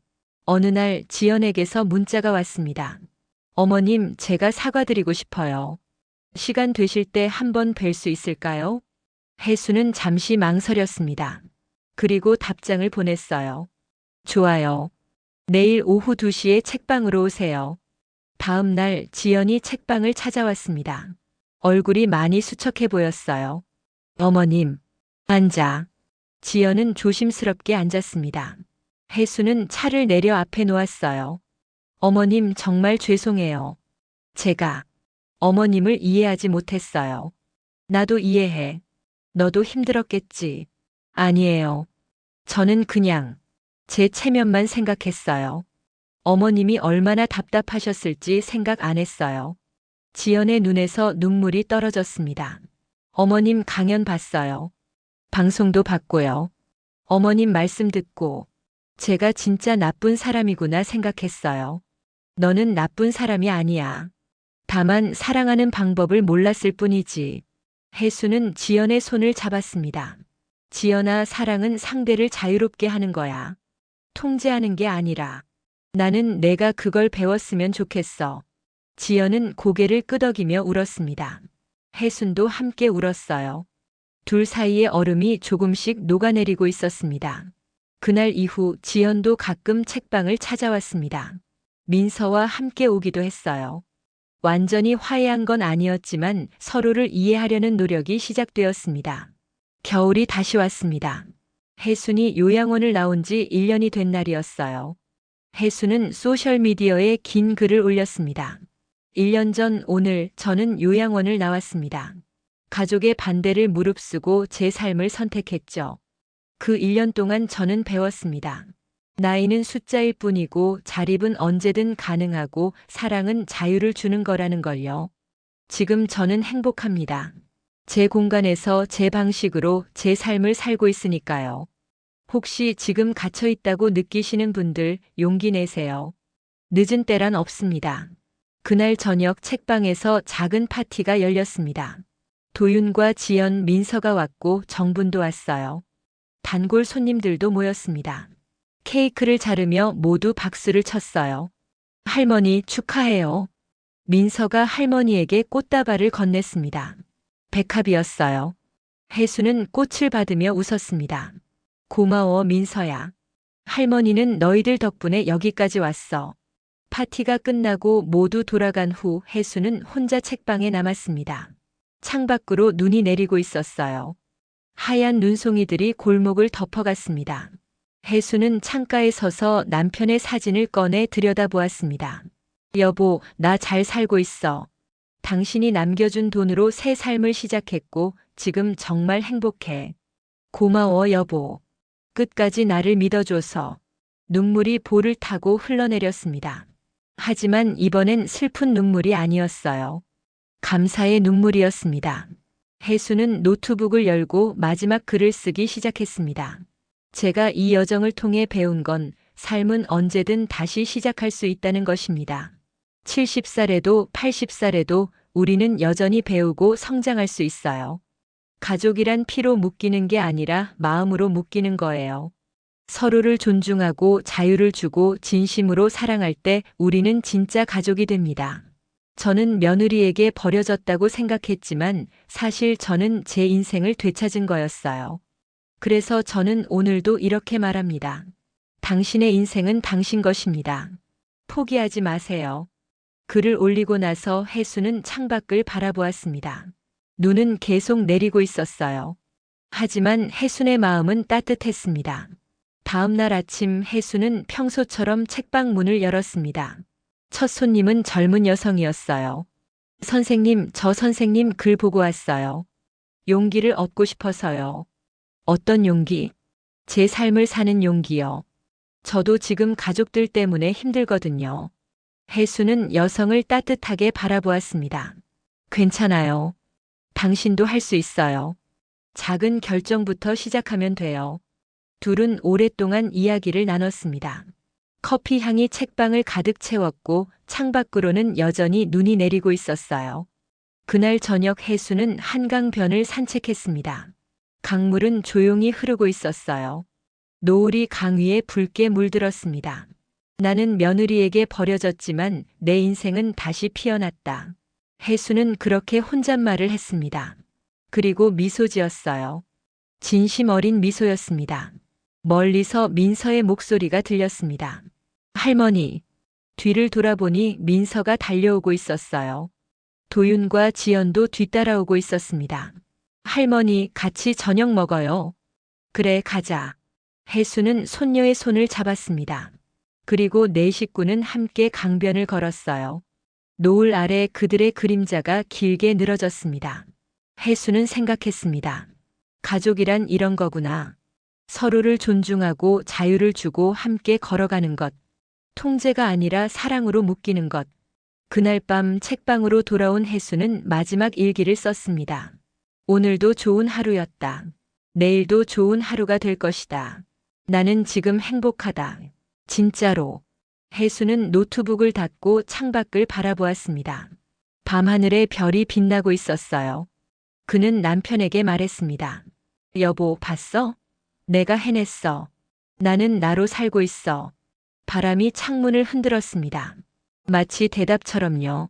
어느 날 지연에게서 문자가 왔습니다. 어머님, 제가 사과드리고 싶어요. 시간 되실 때 한번 뵐 수 있을까요? 혜수는 잠시 망설였습니다. 그리고 답장을 보냈어요. 좋아요. 내일 오후 2시에 책방으로 오세요. 다음 날 지연이 책방을 찾아왔습니다. 얼굴이 많이 수척해 보였어요. 어머님, 앉아. 지연은 조심스럽게 앉았습니다. 혜수는 차를 내려 앞에 놓았어요. 어머님, 정말 죄송해요. 제가 어머님을 이해하지 못했어요. 나도 이해해. 너도 힘들었겠지. 아니에요. 저는 그냥 제 체면만 생각했어요. 어머님이 얼마나 답답하셨을지 생각 안 했어요. 지연의 눈에서 눈물이 떨어졌습니다. 어머님 강연 봤어요. 방송도 봤고요. 어머님 말씀 듣고 제가 진짜 나쁜 사람이구나 생각했어요. 너는 나쁜 사람이 아니야. 다만 사랑하는 방법을 몰랐을 뿐이지. 혜수는 지연의 손을 잡았습니다. 지연아, 사랑은 상대를 자유롭게 하는 거야. 통제하는 게 아니라. 나는 내가 그걸 배웠으면 좋겠어. 지연은 고개를 끄덕이며 울었습니다. 혜순도 함께 울었어요. 둘 사이의 얼음이 조금씩 녹아내리고 있었습니다. 그날 이후 지연도 가끔 책방을 찾아왔습니다. 민서와 함께 오기도 했어요. 완전히 화해한 건 아니었지만 서로를 이해하려는 노력이 시작되었습니다. 겨울이 다시 왔습니다. 혜순이 요양원을 나온 지 1년이 된 날이었어요. 혜순은 소셜미디어에 긴 글을 올렸습니다. 1년 전 오늘 저는 요양원을 나왔습니다. 가족의 반대를 무릅쓰고 제 삶을 선택했죠. 그 1년 동안 저는 배웠습니다. 나이는 숫자일 뿐이고 자립은 언제든 가능하고 사랑은 자유를 주는 거라는 걸요. 지금 저는 행복합니다. 제 공간에서 제 방식으로 제 삶을 살고 있으니까요. 혹시 지금 갇혀 있다고 느끼시는 분들 용기 내세요. 늦은 때란 없습니다. 그날 저녁 책방에서 작은 파티가 열렸습니다. 도윤과 지연, 민서가 왔고 정분도 왔어요. 단골 손님들도 모였습니다. 케이크를 자르며 모두 박수를 쳤어요. 할머니 축하해요. 민서가 할머니에게 꽃다발을 건넸습니다. 백합이었어요. 혜수는 꽃을 받으며 웃었습니다. 고마워, 민서야. 할머니는 너희들 덕분에 여기까지 왔어. 파티가 끝나고 모두 돌아간 후 혜수는 혼자 책방에 남았습니다. 창밖으로 눈이 내리고 있었어요. 하얀 눈송이들이 골목을 덮어갔습니다. 혜수는 창가에 서서 남편의 사진을 꺼내 들여다보았습니다. 여보, 나 잘 살고 있어. 당신이 남겨준 돈으로 새 삶을 시작했고 지금 정말 행복해. 고마워, 여보. 끝까지 나를 믿어줘서. 눈물이 볼을 타고 흘러내렸습니다. 하지만 이번엔 슬픈 눈물이 아니었어요. 감사의 눈물이었습니다. 혜수는 노트북을 열고 마지막 글을 쓰기 시작했습니다. 제가 이 여정을 통해 배운 건 삶은 언제든 다시 시작할 수 있다는 것입니다. 70살에도 80살에도 우리는 여전히 배우고 성장할 수 있어요. 가족이란 피로 묶이는 게 아니라 마음으로 묶이는 거예요. 서로를 존중하고 자유를 주고 진심으로 사랑할 때 우리는 진짜 가족이 됩니다. 저는 며느리에게 버려졌다고 생각했지만 사실 저는 제 인생을 되찾은 거였어요. 그래서 저는 오늘도 이렇게 말합니다. 당신의 인생은 당신 것입니다. 포기하지 마세요. 글을 올리고 나서 혜수는 창밖을 바라보았습니다. 눈은 계속 내리고 있었어요. 하지만 혜순의 마음은 따뜻했습니다. 다음 날 아침 혜수는 평소처럼 책방 문을 열었습니다. 첫 손님은 젊은 여성이었어요. 선생님, 저 선생님 글 보고 왔어요. 용기를 얻고 싶어서요. 어떤 용기? 제 삶을 사는 용기요. 저도 지금 가족들 때문에 힘들거든요. 혜수는 여성을 따뜻하게 바라보았습니다. 괜찮아요. 당신도 할 수 있어요. 작은 결정부터 시작하면 돼요. 둘은 오랫동안 이야기를 나눴습니다. 커피 향이 책방을 가득 채웠고 창밖으로는 여전히 눈이 내리고 있었어요. 그날 저녁 혜수는 한강변을 산책했습니다. 강물은 조용히 흐르고 있었어요. 노을이 강 위에 붉게 물들었습니다. 나는 며느리에게 버려졌지만 내 인생은 다시 피어났다. 혜수는 그렇게 혼잣말을 했습니다. 그리고 미소 지었어요. 진심 어린 미소였습니다. 멀리서 민서의 목소리가 들렸습니다. 할머니. 뒤를 돌아보니 민서가 달려오고 있었어요. 도윤과 지연도 뒤따라오고 있었습니다. 할머니, 같이 저녁 먹어요. 그래, 가자. 혜수는 손녀의 손을 잡았습니다. 그리고 네 식구는 함께 강변을 걸었어요. 노을 아래 그들의 그림자가 길게 늘어졌습니다. 혜수는 생각했습니다. 가족이란 이런 거구나. 서로를 존중하고 자유를 주고 함께 걸어가는 것. 통제가 아니라 사랑으로 묶이는 것. 그날 밤 책방으로 돌아온 혜수는 마지막 일기를 썼습니다. 오늘도 좋은 하루였다. 내일도 좋은 하루가 될 것이다. 나는 지금 행복하다. 진짜로. 혜수는 노트북을 닫고 창밖을 바라보았습니다. 밤하늘에 별이 빛나고 있었어요. 그는 남편에게 말했습니다. 여보, 봤어? 내가 해냈어. 나는 나로 살고 있어. 바람이 창문을 흔들었습니다. 마치 대답처럼요.